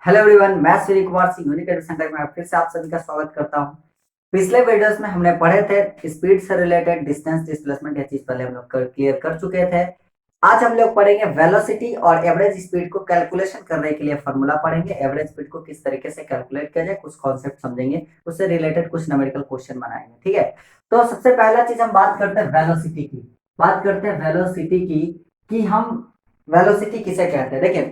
Hello everyone, मैं Surya Kumar Singh unique centre में फिर से आप सभी का स्वागत करता हूं। पिछले वीडियोस में हमने पढ़े थे स्पीड से रिलेटेड डिस्टेंस डिस्प्लेसमेंट, ये चीज पहले हम लोग क्लियर कर चुके थे। आज हम लोग पढ़ेंगे वेलोसिटी और एवरेज स्पीड को कैलकुलेशन करने के लिए फॉर्मूला पढ़ेंगे। एवरेज स्पीड को किस तरीके से कैलकुलेट किया जाए, कुछ कॉन्सेप्ट समझेंगे, उससे रिलेटेड कुछ न्यूमेरिकल क्वेश्चन बनाएंगे। ठीक है, तो सबसे पहला चीज हम बात करते हैं वेलोसिटी की। बात करते हैं वेलोसिटी की कि हम वेलोसिटी किसे कहते हैं। देखिए,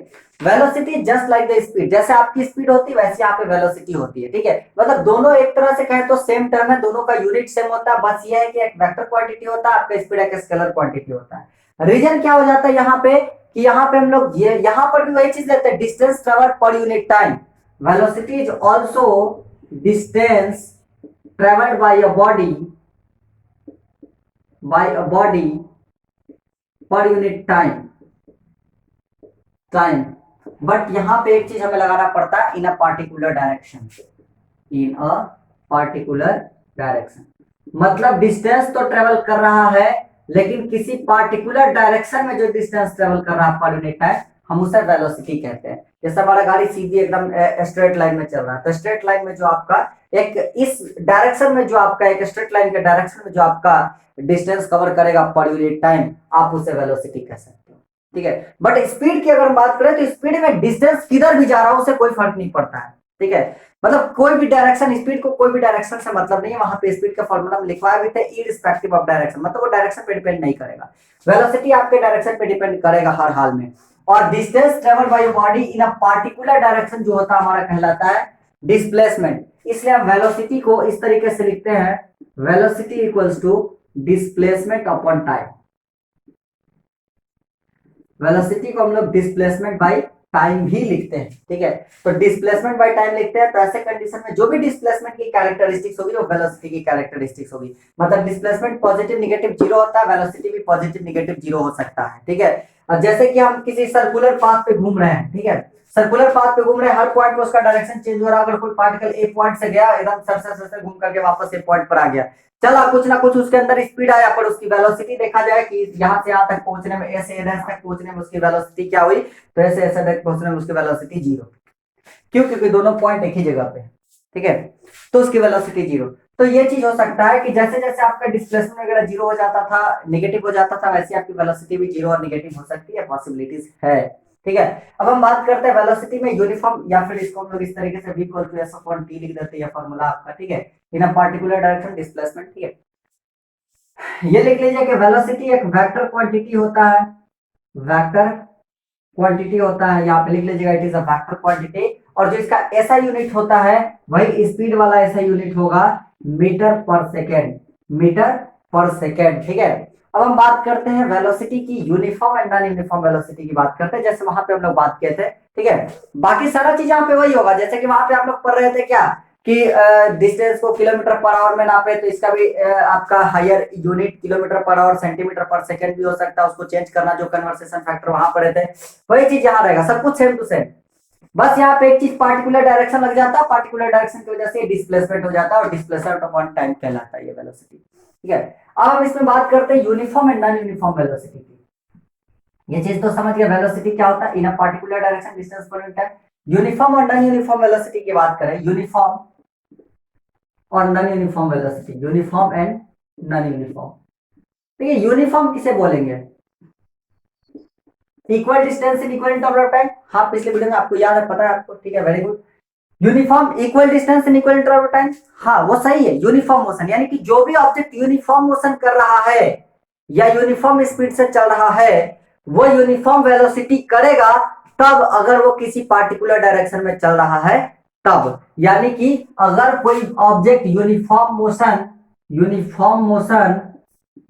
velocity just like the speed, जैसे आपकी स्पीड होती है वैसे यहाँ पे वेलोसिटी होती है। ठीक है, मतलब दोनों एक तरह से कहें तो सेम टर्म है, दोनों का यूनिट सेम होता है। बस ये है कि एक वेक्टर क्वांटिटी होता है, आपका स्पीड एक स्केलर क्वांटिटी होता है। रीजन क्या हो जाता है यहाँ पे कि यहाँ पे हम लोग ये यहाँ पर भी वही चीज लेते हैं, distance travel per unit time. Velocity is also distance travelled by a body per unit time. But यहां पे एक चीज हमें लगाना पड़ता है, in a particular direction. In a particular direction मतलब डिस्टेंस तो ट्रेवल कर रहा है, लेकिन किसी पार्टिकुलर डायरेक्शन में जो डिस्टेंस ट्रेवल कर रहा है पर यूनिट टाइम, हम उसे वेलोसिटी कहते हैं। जैसे हमारा गाड़ी सीधी एकदम स्ट्रेट लाइन में चल रहा है, तो स्ट्रेट लाइन में जो आपका एक इस डायरेक्शन में जो आपका एक स्ट्रेट लाइन के डायरेक्शन में जो आपका डिस्टेंस कवर करेगा पर यूनिट टाइम, आप उसे वेलोसिटी कह सकते हो। ठीक है, बट स्पीड की अगर हम बात करें तो स्पीड में डिस्टेंस किधर भी जा रहा हो उसे कोई फर्क नहीं पड़ता है। ठीक है, मतलब कोई भी डायरेक्शन, स्पीड को कोई भी डायरेक्शन से मतलब नहीं है। वहां पे स्पीड का फॉर्मूला में लिखवाया भी था, इररिस्पेक्टिव ऑफ डायरेक्शन, मतलब वो डायरेक्शन पे डिपेंड नहीं करेगा। वेलोसिटी आपके डायरेक्शन पे डिपेंड करेगा हर हाल में। और distance travel by body in a particular direction जो होता है हमारा कहलाता है डिस्प्लेसमेंट। इसलिए हम वेलोसिटी को इस तरीके से लिखते हैं, velocity equals to displacement upon time. Velocity को हम लोग डिस्प्लेसमेंट बाय टाइम भी लिखते हैं। ठीक है, तो डिस्प्लेसमेंट बाय टाइम लिखते हैं, तो ऐसे कंडीशन में जो भी डिस्प्लेसमेंट की कैरेक्टरिस्टिक्स होगी वो वेलोसिटी की कैरेक्टरिस्टिक्स होगी। मतलब डिस्प्लेसमेंट पॉजिटिव निगेटिव जीरो होता है, वेलोसिटी भी पॉजिटिव निगेटिव जीरो हो सकता है। ठीक है, अब जैसे कि हम किसी सर्कुलर पाथ पे घूम रहे हैं, ठीक है, सर्कुलर पाथ पे घूम रहे हैं, हर पॉइंट पे उसका डायरेक्शन चेंज हो रहा है। अगर कोई पार्टिकल ए पॉइंट से गया, एकदम सर घूम करके वापस ए पॉइंट पर आ गया, चला कुछ ना कुछ उसके अंदर स्पीड आया, पर उसकी वेलोसिटी देखा जाए कि यहाँ से यहाँ तक पहुंचने में, ऐसे तक पहुंचने में उसकी वेलोसिटी क्या हुई, तो ऐसे तक पहुंचने में उसकी वेलोसिटी जीरो। क्यों? क्योंकि दोनों पॉइंट एक ही जगह पे। ठीक है, तो उसकी वेलोसिटी जीरो। तो ये चीज हो सकता है कि जैसे जैसे आपका डिस्प्लेसमेंट वगैरह जीरो हो जाता था, नेगेटिव हो जाता था, वैसे आपकी वेलोसिटी भी जीरो और नेगेटिव हो सकती है, पॉसिबिलिटीज है। ठीक है, अब हम बात करते हैं वेलोसिटी में यूनिफॉर्म, या फिर इसको हम लोग इस तरीके से v equal to s upon t लिख देते हैं, फॉर्मूला आपका। ठीक है, in a particular direction displacement. ठीक है, ये लिख लीजिए कि वेलोसिटी एक वेक्टर क्वांटिटी होता है, वेक्टर क्वांटिटी होता है, यहाँ पे लिख लीजिएगा it is a vector quantity. और जो इसका ऐसा यूनिट होता है वही स्पीड वाला ऐसा यूनिट होगा, metre per second, metre per second. ठीक है, अब हम बात करते हैं वेलोसिटी की, uniform and non uniform velocity की बात करते हैं, जैसे वहां पे हम लोग बात किए थे। ठीक है, बाकी सारा चीज यहाँ पे वही होगा, जैसे कि वहां पे आप लोग पढ़ रहे थे क्या कि डिस्टेंस को किलोमीटर पर आवर में नापे, तो इसका भी आपका higher unit kilometre per hour, centimetre per second भी हो सकता है, उसको चेंज करना, जो कन्वर्सेशन फैक्टर वहां पढ़े थे वही चीज यहाँ रहेगा, सब कुछ सेम टू सेम। बस यहाँ पे एक चीज पार्टिकुलर डायरेक्शन लग जाता है, पार्टिकुलर डायरेक्शन की वजह से डिस्प्लेसमेंट हो जाता है, और डिस्प्लेसमेंट अपॉन टाइम कहलाता है ये वेलोसिटी। ठीक है, अब हम इसमें बात करते हैं uniform and non uniform velocity की। ये चीज तो समझ गए, वेलोसिटी क्या होता है, in a particular direction distance per unit time. Uniform और नॉन यूनिफॉर्म वेलोसिटी की बात करें, यूनिफॉर्म और non uniform velocity, uniform and non uniform. देखिए, यूनिफॉर्म किसे बोलेंगे, equal distance in equal interval of time. हाँ, पिछले वीडियो में आपको याद है, पता है आपको। ठीक है, very good. Uniform equal distance in equal interval of time, हाँ वो सही है। यूनिफॉर्म मोशन यानी कि जो भी ऑब्जेक्ट यूनिफॉर्म मोशन कर रहा है या यूनिफॉर्म स्पीड से चल रहा है, वो यूनिफॉर्म वेलोसिटी करेगा तब अगर वो किसी पार्टिकुलर डायरेक्शन में चल रहा है तब। यानी कि अगर कोई object uniform motion, uniform motion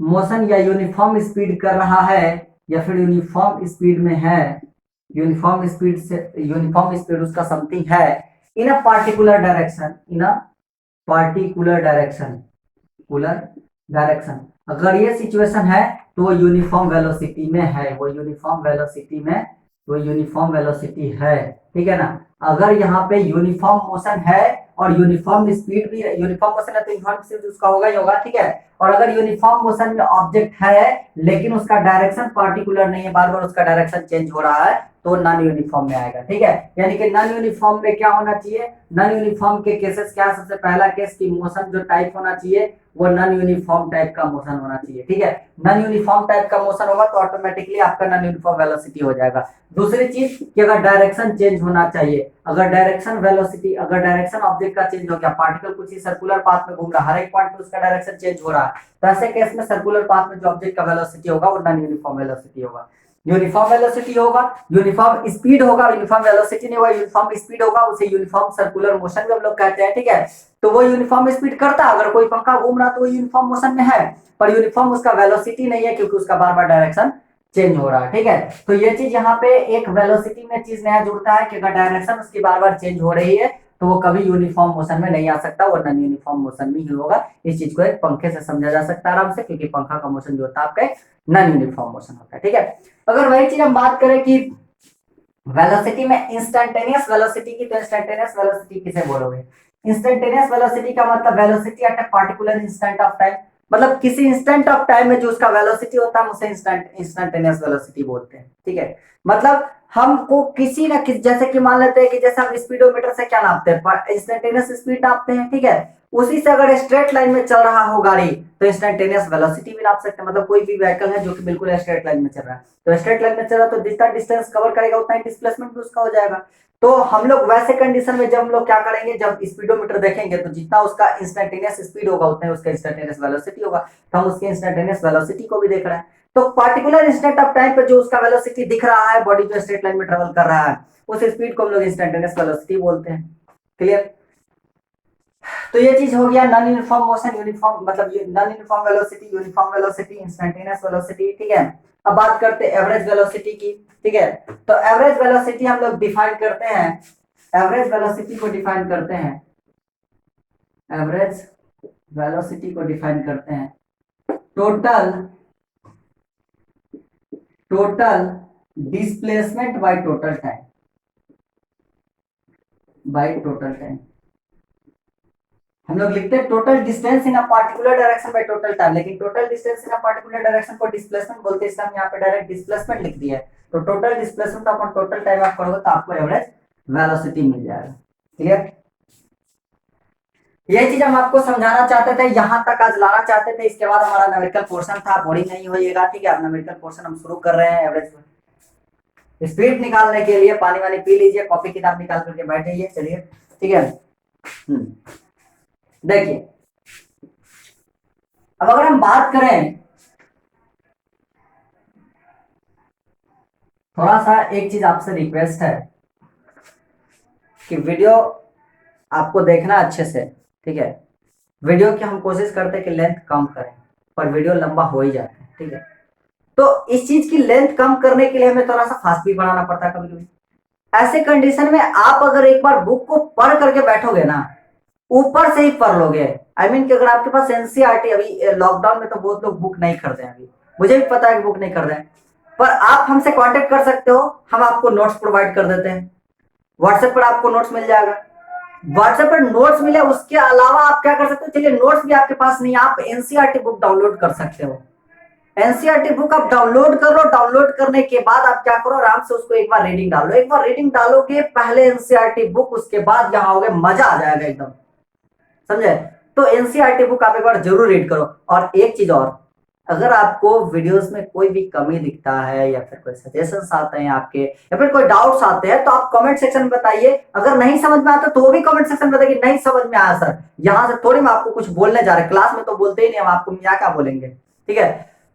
motion या यूनिफॉर्म स्पीड कर रहा है, या फिर यूनिफॉर्म स्पीड में है, यूनिफॉर्म स्पीड से, यूनिफॉर्म स्पीड उसका समथिंग है in a particular direction, in a particular direction, कुलर डायरेक्शन, अगर ये सिचुएशन है तो वो यूनिफॉर्म वेलोसिटी में है, वो यूनिफॉर्म वेलोसिटी में, वो यूनिफॉर्म वेलोसिटी है। ठीक है ना, अगर यहाँ पे यूनिफॉर्म मोशन है और यूनिफॉर्म स्पीड भी, यूनिफॉर्म मोशन है तो यूनिफॉर्म स्पीड उसका होगा ही होगा। ठीक है, और अगर यूनिफॉर्म मोशन में ऑब्जेक्ट है लेकिन उसका डायरेक्शन पार्टिकुलर नहीं है, बार बार उसका डायरेक्शन चेंज हो रहा है, तो नॉन यूनिफॉर्म में आएगा। ठीक है, यानी कि नॉन यूनिफॉर्म में क्या होना चाहिए, नॉन यूनिफॉर्म के केसेस क्या, सबसे पहला केस की मोशन जो टाइप होना चाहिए वो नॉन यूनिफॉर्म टाइप का मोशन होना चाहिए। ठीक है, नॉन यूनिफॉर्म टाइप का मोशन होगा तो ऑटोमेटिकली आपका नॉन यूनिफॉर्म वेलोसिटी हो जाएगा। दूसरी चीज कि अगर डायरेक्शन चेंज होना चाहिए, अगर डायरेक्शन वेलोसिटी, अगर डायरेक्शन ऑब्जेक्ट का चेंज हो गया, पार्टिकल कुछ ही सर्कुलर पाथ में घूम रहा है, हर एक पॉइंट पे उसका डायरेक्शन चेंज हो रहा है, तो ऐसे केस में सर्कुलर पाथ में जो ऑब्जेक्ट का वेलोसिटी होगा वो नॉन यूनिफॉर्म वेलोसिटी होगा। यूनिफॉर्म वेलोसिटी होगा, यूनिफॉर्म स्पीड होगा, यूनिफॉर्म वेलोसिटी नहीं होगा, यूनिफॉर्म स्पीड होगा, उसे यूनिफॉर्म सर्कुलर मोशन भी हम लोग कहते हैं। ठीक है, तो वो यूनिफॉर्म स्पीड करता है, अगर कोई पंखा घूम रहा तो वो यूनिफॉर्म मोशन में है, पर यूनिफॉर्म उसका वेलोसिटी नहीं है क्योंकि उसका बार बार डायरेक्शन चेंज हो रहा है। ठीक है, तो ये चीज यहाँ पे एक वेलोसिटी में चीज नया जुड़ता है कि अगर डायरेक्शन उसकी बार बार चेंज हो रही है तो वो कभी यूनिफॉर्म मोशन में नहीं आ सकता, वो नॉन यूनिफॉर्म मोशन में ही होगा। इस चीज को एक पंखे से समझा जा सकता है आराम से, क्योंकि पंखा का मोशन जो होता है आपका नॉन यूनिफॉर्म मोशन होता है। ठीक है, अगर वही चीज हम बात करें कि वेलोसिटी में इंस्टेंटेनियस वेलोसिटी की, तो इंस्टेंटेनियस वेलोसिटी किसे बोलोगे, इंस्टेंटेनियस वेलोसिटी का मतलब velocity at a particular instant of time, मतलब किसी इंस्टेंट ऑफ टाइम में जो उसका वेलोसिटी होता है उसे इंस्टेंटेनियस वेलोसिटी बोलते हैं। ठीक है, मतलब हमको किसी ना किसी, जैसे कि मान लेते हैं कि जैसे हम स्पीडोमीटर से क्या नापते हैं, इंस्टेंटेनियस स्पीड नापते हैं। ठीक है, उसी से अगर स्ट्रेट लाइन में चल रहा हो गाड़ी तो इंस्टेंटेनियस वेलोसिटी भी नाप सकते हैं, मतलब कोई भी व्हीकल है जो कि बिल्कुल स्ट्रेट लाइन में चल रहा है, तो स्ट्रेट लाइन में चल रहा है तो जितना डिस्टेंस कवर करेगा उतना ही डिस्प्लेसमेंट भी उसका हो जाएगा। तो हम लोग वैसे कंडीशन में जब हम लोग क्या करेंगे, जब स्पीडोमीटर देखेंगे तो जितना उसका इंस्टेंटेनियस स्पीड होगा उतना ही उसका इंस्टेंटेनियस वेलोसिटी होगा, तो हम उसके इंस्टेंटेनियस वेलोसिटी को भी देख रहे हैं। तो पार्टिकुलर इंस्टेंट ऑफ टाइम पे जो उसका वेलोसिटी दिख रहा है, बॉडी जो स्ट्रेट लाइन में ट्रेवल कर रहा है, उस स्पीड को हम लोग इंस्टेंटेनियस वेलोसिटी बोलते हैं। क्लियर, तो ये चीज हो गया नॉन यूनिफॉर्म मोशन, यूनिफॉर्म मतलब non uniform velocity, uniform velocity, instantaneous velocity. ठीक है, अब बात करते हैं एवरेज वेलोसिटी की। ठीक है, तो एवरेज वेलोसिटी हम लोग डिफाइन करते हैं, एवरेज वेलोसिटी को डिफाइन करते हैं, एवरेज वेलोसिटी को डिफाइन करते हैं total total displacement by total time, by total time. हम लोग लिखते हैं total distance in a particular direction by total time, लेकिन total distance in a particular direction को डिस्प्लेसमेंट बोलते हैं, इसलिए हम यहाँ पे डायरेक्ट डिस्प्लेसमेंट लिख दिया है। तो total displacement upon total time आप करोगे तो आपको एवरेज वेलोसिटी मिल जाएगा। क्लियर, ये चीज हम आपको समझाना चाहते थे, यहां तक आज लाना चाहते थे। इसके बाद हमारा न्यूमेरिकल पोर्शन था, बोरिंग नहीं होइएगा। ठीक है, अब न्यूमेरिकल पोर्शन हम शुरू कर रहे हैं। एवरेज स्पीड निकालने के लिए पानी वानी पी लीजिए, कॉपी किताब निकाल करके बैठ जाइए। चलिए, ठीक है, देखिए अब अगर हम बात करें, थोड़ा सा एक चीज आपसे रिक्वेस्ट है कि वीडियो आपको देखना अच्छे से। ठीक है, वीडियो की हम कोशिश करते हैं कि लेंथ कम करें, पर वीडियो लंबा हो ही जाता है। ठीक है, तो इस चीज की लेंथ कम करने के लिए हमें थोड़ा सा फास्ट भी बढ़ाना पड़ता है कभी कभी। ऐसे कंडीशन में आप अगर एक बार बुक को पढ़ करके बैठोगे ना, ऊपर से ही पढ़ लोगे, आई मीन कि अगर आपके पास एनसीईआरटी, अभी लॉकडाउन में तो बहुत लोग बुक नहीं खरीदे हैं, अभी मुझे भी पता है कि बुक नहीं खरीदे हैं, पर आप हमसे कांटेक्ट कर सकते हो, हम आपको नोट्स प्रोवाइड कर देते हैं। व्हाट्सएप पर आपको नोट्स मिल जाएगा, व्हाट्सएप पर नोट्स मिले, उसके अलावा आप क्या कर सकते हो, चलिए नोट्स भी आपके पास नहीं है, आप एनसीईआरटी बुक डाउनलोड कर सकते हो। एनसीईआरटी बुक आप डाउनलोड कर लो, डाउनलोड करने के बाद आप क्या करो, आराम से उसको एक बार रीडिंग डालो, एक बार रीडिंग डालोगे पहले एनसीईआरटी बुक, उसके बाद यहाँ होगे, मजा आ जाएगा एकदम, समझे। तो एनसीईआरटी बुक आप एक बार जरूर रीड करो। और एक चीज और, अगर आपको वीडियोस में कोई भी कमी दिखता है या फिर कोई सजेशंस आते हैं आपके, या फिर कोई डाउट्स आते हैं, तो आप कमेंट सेक्शन में बताइए। अगर नहीं समझ में आता तो वो भी कमेंट सेक्शन में बताइए नहीं समझ में आया सर, यहाँ से थोड़ी मैं आपको कुछ बोलने जा रहे, क्लास में तो बोलते ही नहीं, हम आपको यहाँ क्या बोलेंगे। ठीक है,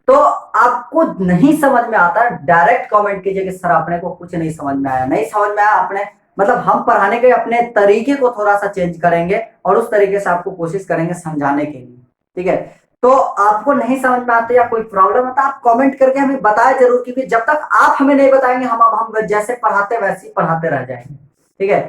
तो आपको नहीं समझ में आता डायरेक्ट कमेंट कीजिए कि सर अपने को कुछ नहीं समझ में आया, नहीं समझ में आया अपने, मतलब हम पढ़ाने के अपने तरीके को थोड़ा सा चेंज करेंगे और उस तरीके से आपको कोशिश करेंगे समझाने के लिए। ठीक है, तो आपको नहीं समझ में आता या कोई प्रॉब्लम आता, आप कमेंट करके हमें बताया जरूर, क्योंकि जब तक आप हमें नहीं बताएंगे हम जैसे पढ़ाते वैसे ही पढ़ाते रह जाएंगे। ठीक है,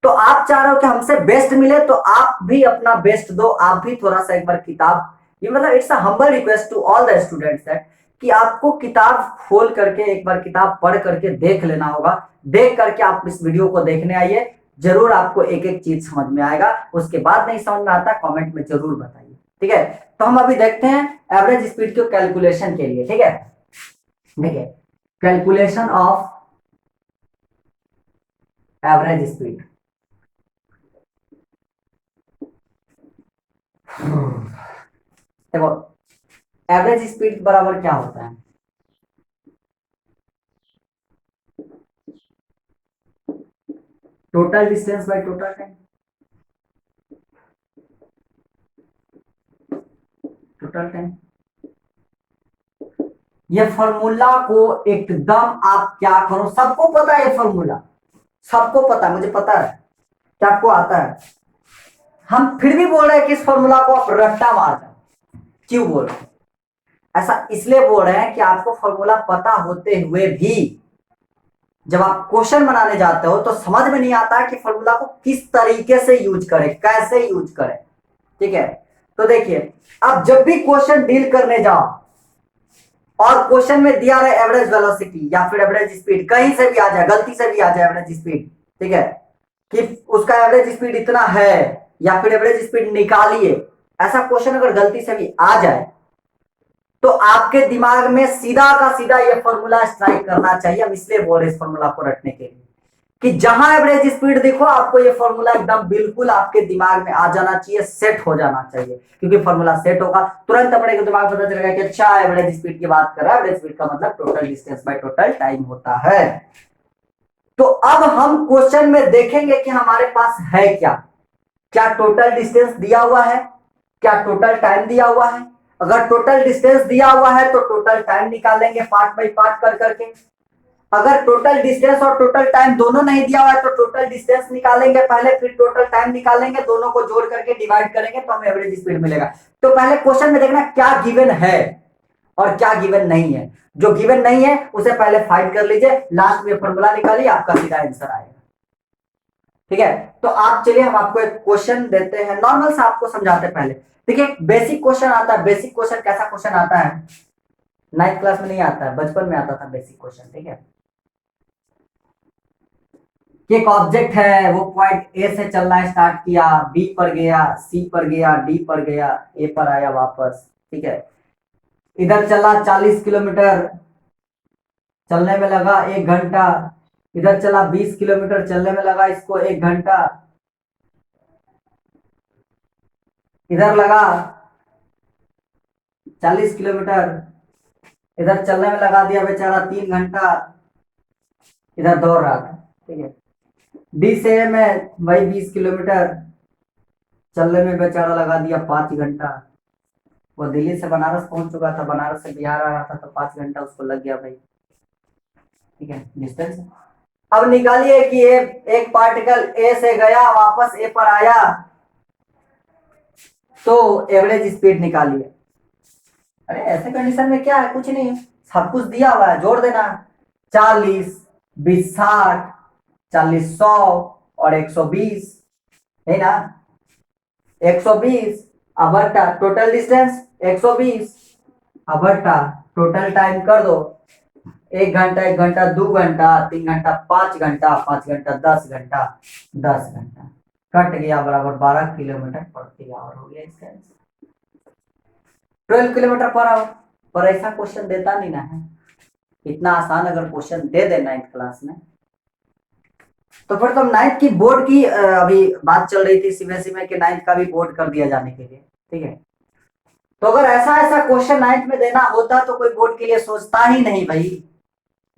तो आप चाह रहे हो कि हमसे बेस्ट मिले, तो आप भी अपना बेस्ट दो, आप भी थोड़ा सा एक बार किताब, ये मतलब it's a humble request to all the students that कि आपको किताब खोल करके एक बार किताब पढ़ करके देख लेना होगा। देख करके आप इस वीडियो को देखने आइए, जरूर आपको एक एक चीज समझ में आएगा। उसके बाद नहीं समझ में आता कमेंट में जरूर बताइए। ठीक है, तो हम अभी देखते हैं एवरेज स्पीड के कैलकुलेशन के लिए। ठीक है, देखिए कैलकुलेशन ऑफ एवरेज स्पीड। देखो एवरेज स्पीड बराबर क्या होता है, total distance by total time. Total time, ये फॉर्मूला को एकदम आप क्या करो, सबको पता है ये फॉर्मूला, सबको पता है, मुझे पता है कि आपको आता है। हम फिर भी बोल रहे हैं कि इस फॉर्मूला को आप रट्टा मार दो। क्यों बोल रहे हैं ऐसा? इसलिए बोल रहे हैं कि आपको फॉर्मूला पता होते हुए भी जब आप क्वेश्चन बनाने जाते हो तो समझ में नहीं आता कि फॉर्मूला को किस तरीके से यूज करें, कैसे यूज करें। ठीक है, तो देखिए अब जब भी क्वेश्चन डील करने जाओ और क्वेश्चन में दिया रहे एवरेज वेलोसिटी या फिर एवरेज स्पीड, कहीं से भी आ जाए, गलती से भी आ जाए एवरेज स्पीड, ठीक है, कि उसका एवरेज स्पीड इतना है या फिर एवरेज स्पीड निकालिए, ऐसा क्वेश्चन अगर गलती से भी आ जाए तो आपके दिमाग में सीधा का सीधा ये फॉर्मूला स्ट्राइक करना चाहिए। हम इसलिए बोल रहे इस फॉर्मूला को रटने के लिए कि जहां एवरेज स्पीड देखो आपको ये फॉर्मूला एकदम बिल्कुल आपके दिमाग में आ जाना चाहिए, सेट हो जाना चाहिए, क्योंकि फॉर्मूला सेट होगा तुरंत अपने को दिमाग पता चलेगा कि अच्छा एवरेज स्पीड की बात कर रहा है, एवरेज स्पीड का मतलब total distance by total time होता है। तो अब हम क्वेश्चन में देखेंगे कि हमारे पास है क्या, क्या टोटल डिस्टेंस दिया हुआ है, क्या टोटल टाइम दिया हुआ है। अगर टोटल डिस्टेंस दिया हुआ है तो टोटल टाइम निकालेंगे पार्ट बाय पार्ट कर करके। अगर टोटल डिस्टेंस और टोटल टाइम दोनों नहीं दिया हुआ है तो टोटल डिस्टेंस निकालेंगे पहले, फिर टोटल टाइम निकालेंगे, दोनों को जोड़ करके डिवाइड करेंगे तो हमें एवरेज स्पीड मिलेगा। तो पहले क्वेश्चन में देखना क्या गिवन है और क्या गिवन नहीं है। जो गिवन नहीं है उसे पहले फाइंड कर लीजिए, लास्ट में फॉर्मूला निकालिए, आपका सीधा आंसर आएगा। ठीक है, तो आप चलिए हम आपको एक क्वेश्चन देते हैं, नॉर्मल सा आपको समझाते हैं। पहले देखिए बेसिक क्वेश्चन आता है। बेसिक क्वेश्चन कैसा क्वेश्चन आता है, 9th क्लास में नहीं आता है, बचपन में आता था बेसिक क्वेश्चन। ठीक है, कि एक ऑब्जेक्ट है, वो पॉइंट ए से चलना स्टार्ट किया, बी पर गया, सी पर गया, डी पर गया, ए पर आया वापस। ठीक है, इधर चला 40 किलोमीटर, चलने में लगा 1 घंटा, इधर चला 20 किलोमीटर, चलने में लगा इसको 1 घंटा, इधर लगा 40 किलोमीटर, इधर चलने में लगा दिया बेचारा 3 घंटा, इधर दौड़ रहा था। ठीक है, डी से में वही 20 किलोमीटर, चलने में बेचारा लगा दिया 5 घंटा। वो दिल्ली से बनारस पहुंच चुका था, बनारस से बिहार आ रहा था, तो 5 घंटा उसको लग गया भाई। ठीक है, डिस्टेंस। अब निकालिए कि एक पार्टिकल ए से गया वापस ए पर आया, तो एवरेज स्पीड निकालिए। अरे ऐसे कंडीशन में क्या है, कुछ नहीं है, सब कुछ दिया हुआ है, जोड़ देना। 40, 20, 60, 40, 100 और 120 है ना। 120 अबरटा टोटल डिस्टेंस, 120 अबरटा टोटल टाइम कर दो, 1 घंटा, 1 घंटा, 2 घंटा, 3 घंटा, 5 घंटा, 5 घंटा, 10 घंटा, 10 घंटा कट गया बराबर 12 किलोमीटर प्रति आवर हो गया इसका आंसर, 12 किलोमीटर पर आवर। पर ऐसा क्वेश्चन देता नहीं ना है, इतना आसान अगर क्वेश्चन दे दे 9th क्लास में तो फिर तो 9th की बोर्ड की अभी बात चल रही थी सीबीएसई में कि 9th का भी बोर्ड कर दिया जाने के लिए। ठीक है, तो अगर ऐसा ऐसा क्वेश्चन 9th में देना होता तो कोई बोर्ड के लिए सोचता ही नहीं भाई,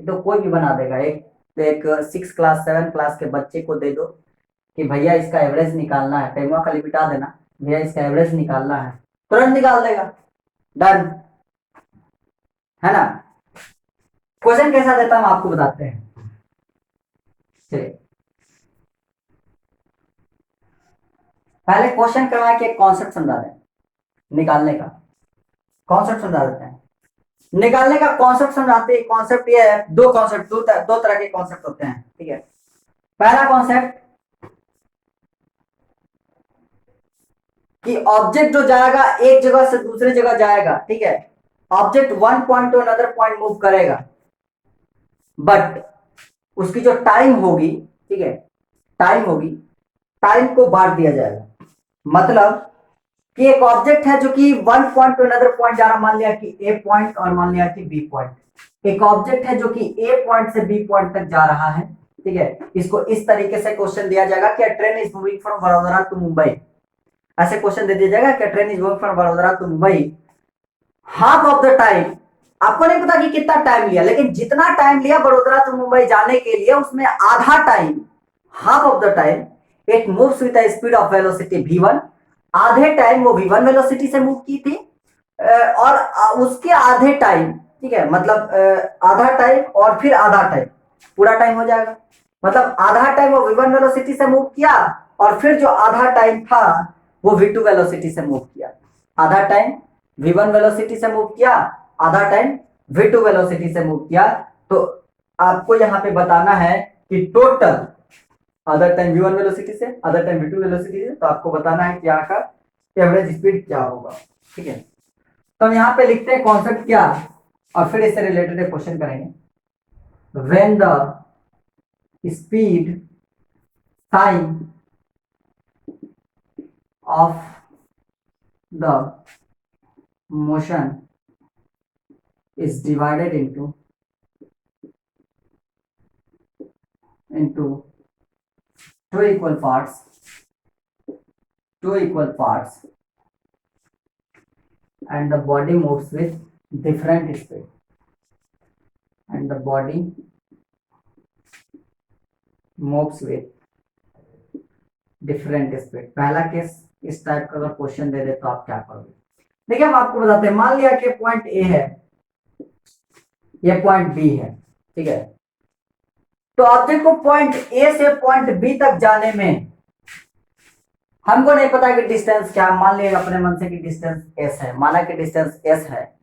तो कोई भी बना देगा। एक 6 क्लास 7 क्लास के बच्चे को दे दो कि भैया इसका एवरेज निकालना है, टाइम खाली बिटा देना, भैया इसका एवरेज निकालना है, तुरंत निकाल देगा, डन है ना। क्वेश्चन कैसा देता हम आपको बताते हैं। चलिए पहले क्वेश्चन करवा के एक कॉन्सेप्ट समझा दें, निकालने का कॉन्सेप्ट समझा देते हैं। निकालने का कॉन्सेप्ट समझाते हैं। कॉन्सेप्ट ये है, दो कॉन्सेप्ट, दो तरह के कॉन्सेप्ट होते हैं। ठीक है, पहला कॉन्सेप्ट कि ऑब्जेक्ट जो जाएगा एक जगह से दूसरी जगह जाएगा। ठीक है, object one point two another point move करेगा, बट उसकी जो टाइम होगी, ठीक है, टाइम होगी, टाइम को बांट दिया जाएगा। मतलब कि एक ऑब्जेक्ट है जो कि one point two another point जा रहा, मान लिया कि ए पॉइंट और मान लिया कि बी पॉइंट। एक ऑब्जेक्ट है जो कि ए पॉइंट से बी पॉइंट तक जा रहा है, ठीक है, इसको इस तरीके से क्वेश्चन दिया जाएगा कि train is moving from Vadodara to Mumbai, ऐसे क्वेश्चन दे दिया जाएगा कि train is moving from Vadodara to Mumbai, half of the time, आपको नहीं पता कि कितना टाइम लिया, लेकिन जितना टाइम लिया बड़ोदरा टू मुंबई जाने के लिए उसमें आधा time, half of the time it moves with the speed of velocity v1, आधे टाइम वो v1 वेलोसिटी से मूव की थी, और उसके आधे टाइम, ठीक है, मतलब आधा टाइम और फिर आधा टाइम, पूरा टाइम हो जाएगा, मतलब आधा टाइम वो v1 वेलोसिटी से मूव किया और फिर जो आधा टाइम था वो v2 वेलोसिटी से मूव किया, आधा टाइम v1 वेलोसिटी से मूव किया, आधा टाइम v2 वेलोसिटी से मूव किया। तो आपको यहां पे बताना है कि टोटल आधा टाइम v1 वेलोसिटी से, आधा टाइम v2 वेलोसिटी से, तो आपको बताना है कि यहाँ का एवरेज स्पीड क्या होगा, ठीक है। तो हम यहाँ पे लिखते हैं कॉन्सेप्ट क्या, और फिर इससे रिलेटेड एक क्वेश्चन करेंगे। When the speed time of the motion is divided into two equal parts and the body moves with different speed, and the body moves with different speed। पहला केस इस type का अगर question दे दे तो आप क्या करोगे? देखिए हम आपको बताते हैं, मान लिया कि पॉइंट ए है, ये पॉइंट बी है, ठीक है, तो ऑब्जेक्ट को पॉइंट ए से पॉइंट बी तक जाने में हमको नहीं पता कि डिस्टेंस क्या, मान लिया अपने मन से कि डिस्टेंस एस है, माना कि डिस्टेंस एस है,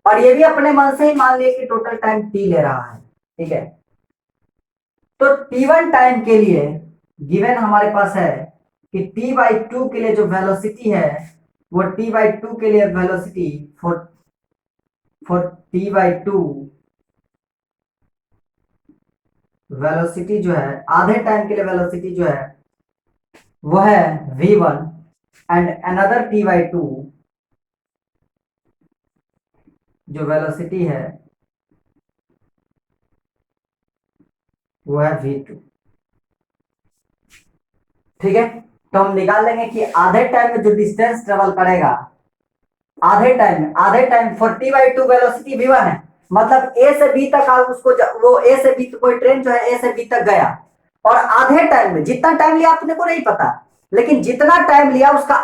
और ये भी अपने मन से ही मान लिया कि टोटल टाइम टी ले रहा है, ठीक है। तो t1 टाइम के लिए गिवन हमारे पास है कि t/2 के लिए जो वेलोसिटी है वो t/2 के लिए वेलोसिटी फॉर t/2 वेलोसिटी जो है, आधे टाइम के लिए वेलोसिटी जो है वो है v1 एंड अनदर t/2 जो वेलोसिटी है वो है v2, ठीक है। तो हम निकाल लेंगे कि आधे टाइम में जो डिस्टेंस ट्रेवल करेगा, आधे time for t/2 velocity v1 है, मतलब a से b तक उसको वो a से b, कोई ट्रेन जो है a से b तक गया, और आधे टाइम में जितना टाइम लिया अपने को नहीं पता, लेकिन जितना टाइम लिया उसका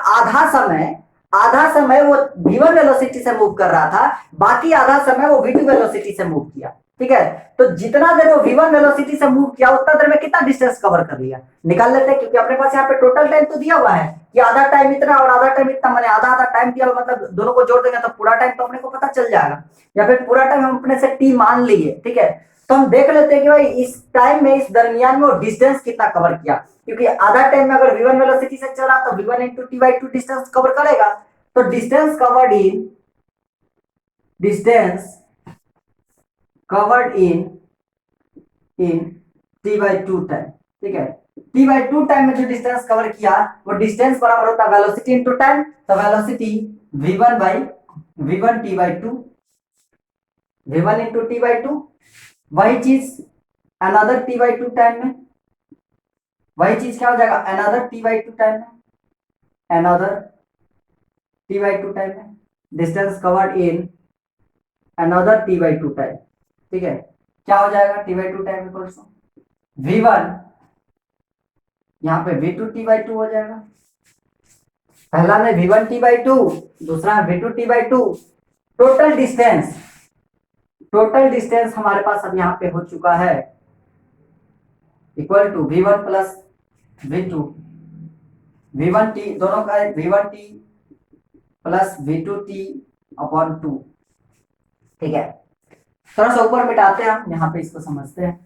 आधा समय वो v1 वेलोसिटी से मूव कर रहा था, बाकी आधा समय वो v2 वेलोसिटी से मूव किया, ठीक है। तो जितना देर वो v1 वेलोसिटी से मूव किया उतना देर में कितना डिस्टेंस कवर कर लिया निकाल लेते हैं, क्योंकि अपने पास यहाँ पे टोटल टाइम तो दिया हुआ है कि आधा टाइम इतना और आधा टाइम इतना, मैंने आधा टाइम दिया हुआ, मतलब दोनों को जोड़ देंगे तो पूरा टाइम तो अपने को पता चल जाएगा, या फिर पूरा टाइम हम अपने से t मान लिए, ठीक है। तो हम देख लेते हैं कि भाई इस टाइम में, इस दरमियान में वो डिस्टेंस कितना कवर किया, क्योंकि आधा टाइम में अगर v1 वेलोसिटी से चला तो v1 into t/2 distance cover करेगा, तो distance covered in t/2 time, ठीक है। t/2 टाइम में जो डिस्टेंस कवर किया वो डिस्टेंस बराबर होता है वेलोसिटी इंटू टाइम, तो वेलोसिटी v1 इंटू t/2, वही चीज अनदर t/2 टाइम में, वही चीज क्या हो जाएगा अनदर t/2 टाइम में, distance covered in another t/2 time, ठीक है। क्या हो जाएगा t/2 time equals to v1, यहाँ पे v2 t/2 हो जाएगा, पहला में v1 t/2, दूसरा में v2 t/2, टोटल डिस्टेंस हमारे पास अब यहाँ पे हो चुका है equal to v1 plus v2, v1 t दोनों का है v1 t plus v2 t upon 2, ठीक है। थोड़ा सा ऊपर मिटाते हैं हम, यहाँ पे इसको समझते हैं।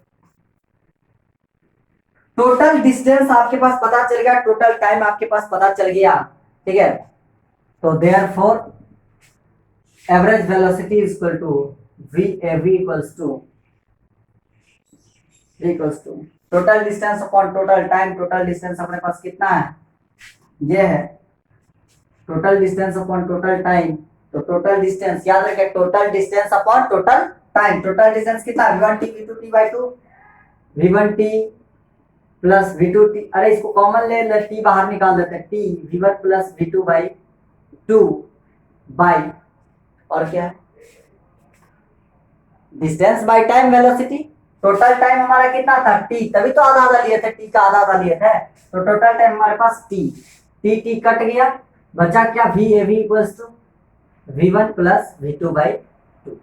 टोटल डिस्टेंस आपके पास पता चल गया, टोटल टाइम आपके पास पता चल गया, ठीक है। तो therefore average velocity is equal to v equals to total distance upon total time. Total distance अपने पास कितना है, ये है total distance upon total time, तो टोटल डिस्टेंस याद रखें, total distance upon total time, total distance कितना v1 t v2 t/2, v1t plus v2t, अरे इसको कॉमन ले टी बाहर निकाल देते हैं, t v1 plus v2 by 2 by और क्या है distance by time velocity. Total time हमारा कितना था t, तभी तो आधा आधा लिए थे, t का आधा आधा लिए थे, तो टोटल टाइम हमारे पास t कट गया, बचा क्या v a v equals to v1 plus v2 by 2।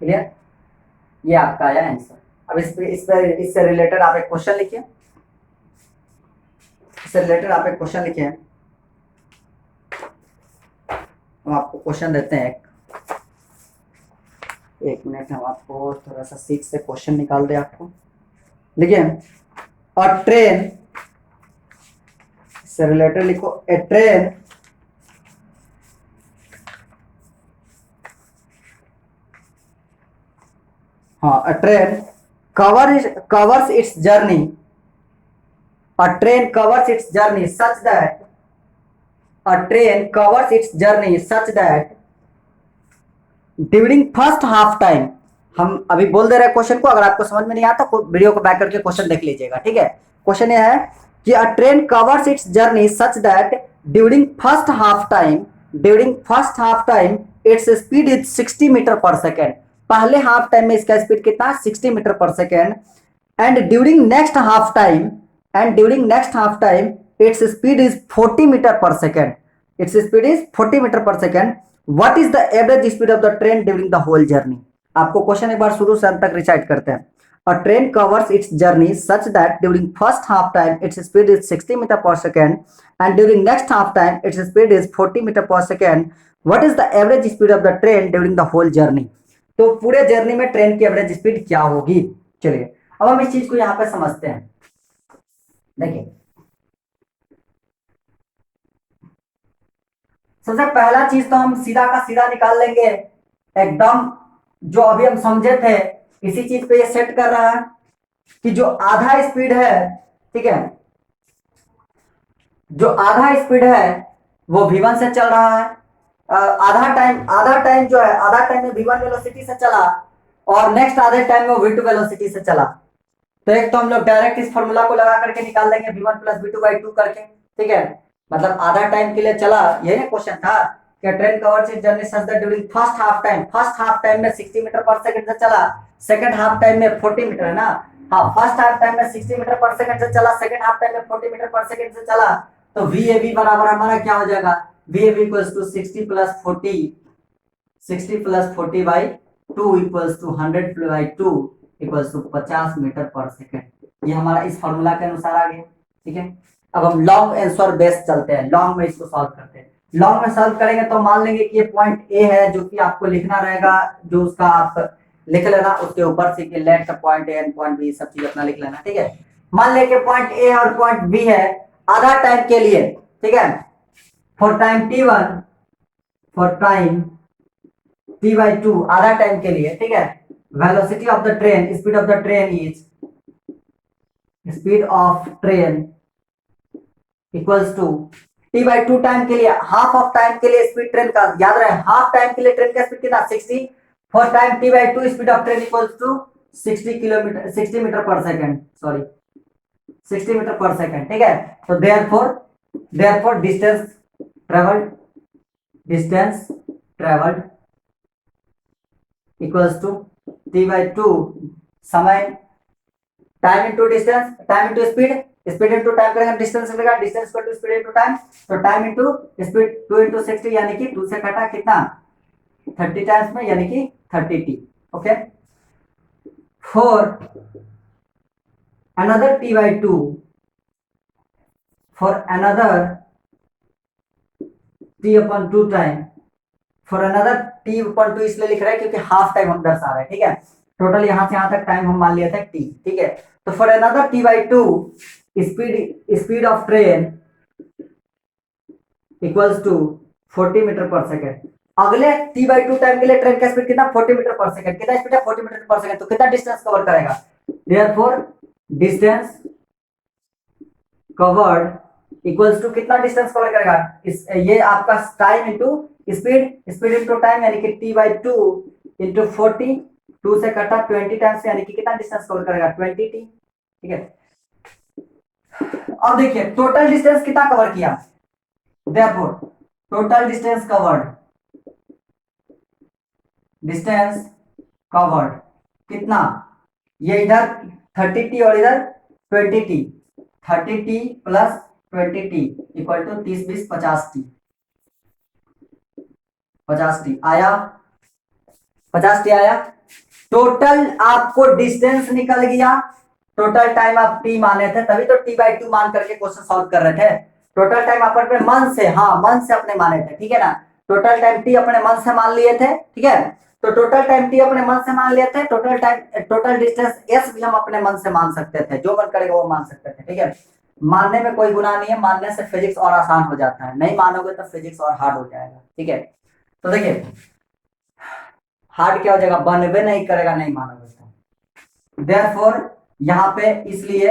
Clear, ये आपका आया आंसर। अब इससे रिलेटेड आप एक क्वेश्चन लिखिए, इससे रिलेटेड आप एक क्वेश्चन लिखिए। हम आपको क्वेश्चन देते हैं, एक मिनट, हम आपको थोड़ा सा सीट से क्वेश्चन निकाल दे आपको। लिखिए, अ ट्रेन, इससे रिलेटेड लिखो, ए ट्रेन हाँ, a train covers its journey. A train covers its journey such that during first half time, हम अभी बोल दे रहे हैं क्वेश्चन को, अगर आपको समझ में नहीं आता तो वीडियो को बैक करके क्वेश्चन देख लीजिएगा, ठीक है। क्वेश्चन यह है कि a train covers its journey such that during first half time its speed is 60 metre per second. पहले हाफ टाइम में इसका स्पीड कितना, 60 metre per second. And during next half time its speed is 40 metre per second. What is the average speed of the train during the whole journey. आपको question एक बार शुरू से अंत तक रिसाइट करते हैं। A train covers its journey such that during first half time its speed is 60 metre per second and during next half time its speed is 40 metre per second. What is the average speed of the train during the whole journey. तो पूरे journey में train की average speed क्या होगी। चलिए अब हम इस चीज को यहां पे समझते हैं। देखिए, सबसे पहला चीज तो हम सीधा का सीधा निकाल लेंगे, एकदम जो अभी हम समझे थे इसी चीज पे ये सेट कर रहा है कि जो आधा स्पीड है, ठीक है, जो आधा स्पीड है वो v1 से चल रहा है, आधा टाइम जो है, आधा टाइम में v1 वेलोसिटी से चला और नेक्स्ट आधे टाइम में v2 वेलोसिटी से चला। तो एक तो हम लोग डायरेक्ट इस फॉर्मूला को लगा करके निकाल लेंगे v1 प्लस v2 बाई 2 करके, ठीक है। मतलब आधा टाइम के लिए चला, यही ना क्वेश्चन था कि train covers its journey such that during first half time में 60 मीटर पर सेकंड से चला, सेकंड हाफ टाइम में 40 मीटर है ना, हाँ, फर्स्ट हाफ टाइम में 60 मीटर पर सेकंड से चला, सेकंड हाफ टाइम में 40 मीटर पर सेकंड से चला, तो VAB बराबर हमारा क्या हो जाएगा, VAB equals to 60 plus 40 by 2 equals to 100 by 2 equals to 50 metre per second. ये हमारा इस फॉर्मूला के अनुसार आ गया, ठीक है। अब हम लॉन्ग आंसर बेस चलते हैं, लॉन्ग में इसको सॉल्व करते हैं। लॉन्ग में सॉल्व करेंगे तो मान लेंगे कि ये पॉइंट ए है जो कि आपको लिखना रहेगा, जो उसका आप लिख लेना, उसके ऊपर से कि let point A and point B सब चीज अपना लिख लेना, ठीक है। मान ले कि पॉइंट ए और पॉइंट बी है आधा टाइम के लिए, ठीक है, for time t1, for time t by 2 आधा टाइम के लिए, ठीक है। Velocity of the train, speed of the train is, speed of train equals to t by 2 time के लिए, हाफ ऑफ टाइम के लिए स्पीड ट्रेन का, याद रहे हाफ टाइम के लिए ट्रेन का स्पीड कितना 60, for time t by 2 speed of train equals to 60 metre per second, sorry 60 metre per second, ठीक है। तो therefore distance travelled equals to t by 2 समय, time into distance, time into speed, speed into time करेंगे, distance मिलेगा, distance equal to speed into time, तो time into speed 2 into 60 यानी कि 2 से काटा कितना 30 टाइम्स में यानी कि 30t, okay. For another t by 2, for another t upon 2 time, for another t upon 2 इसलिए लिख रहे हैं क्योंकि हाफ टाइम हम दर्शा रहे हैं, ठीक है। टोटल यहां से यहां तक टाइम हम मान लिया था t, ठीक है। तो for another t by 2 speed of train equals to 40 metre per second. अगले t बाई 2 टाइम के लिए ट्रेन का स्पीड कितना 40 मीटर पर सेकेंड, कितना स्पीड है 40 मीटर पर सेकेंड, तो कितना डिस्टेंस कवर करेगा, therefore distance covered equals to कितना डिस्टेंस कवर करेगा, ये आपका time into speed, speed into time यानी कि t बाई 2 इंटू 40 2 से कटा 20 टाइम्स, यानी कि कितना डिस्टेंस कवर करेगा 20t, ठीक है। अब देखिए टोटल डिस्टेंस कितना कवर किया, देयरफॉर टोटल डिस्टेंस कवर्ड कितना, ये इधर 30t और इधर 20t, 30t plus 20t equal to 30 20 50t, 50t आया, 50t आया। टोटल आपको डिस्टेंस निकल गया, टोटल टाइम आप t माने थे, तभी तो t/2 मान करके क्वेश्चन सॉल्व कर रहे थे। टोटल टाइम आप अपने मन से, हाँ मन से अपने माने थे, ठीक है ना। टोटल टाइम t अपने मन से मान लिए थे, ठीक है। तो टोटल टाइम t अपने मन से मान लिए थे, टोटल डिस्टेंस s भी हम अपने मन से मान सकते थे, जो मन करेगा वो मान सकते थे, ठीक है। मानने में कोई गुनाह नहीं है, मानने से फिजिक्स और आसान हो जाता है, नहीं मानोगे तो फिजिक्स और हार्ड हो जाएगा, ठीक है। तो देखिए हार्ड क्या हो जाएगा, बनवे नहीं करेगा नहीं मानोगे तो। देयरफॉर यहाँ पे इसलिए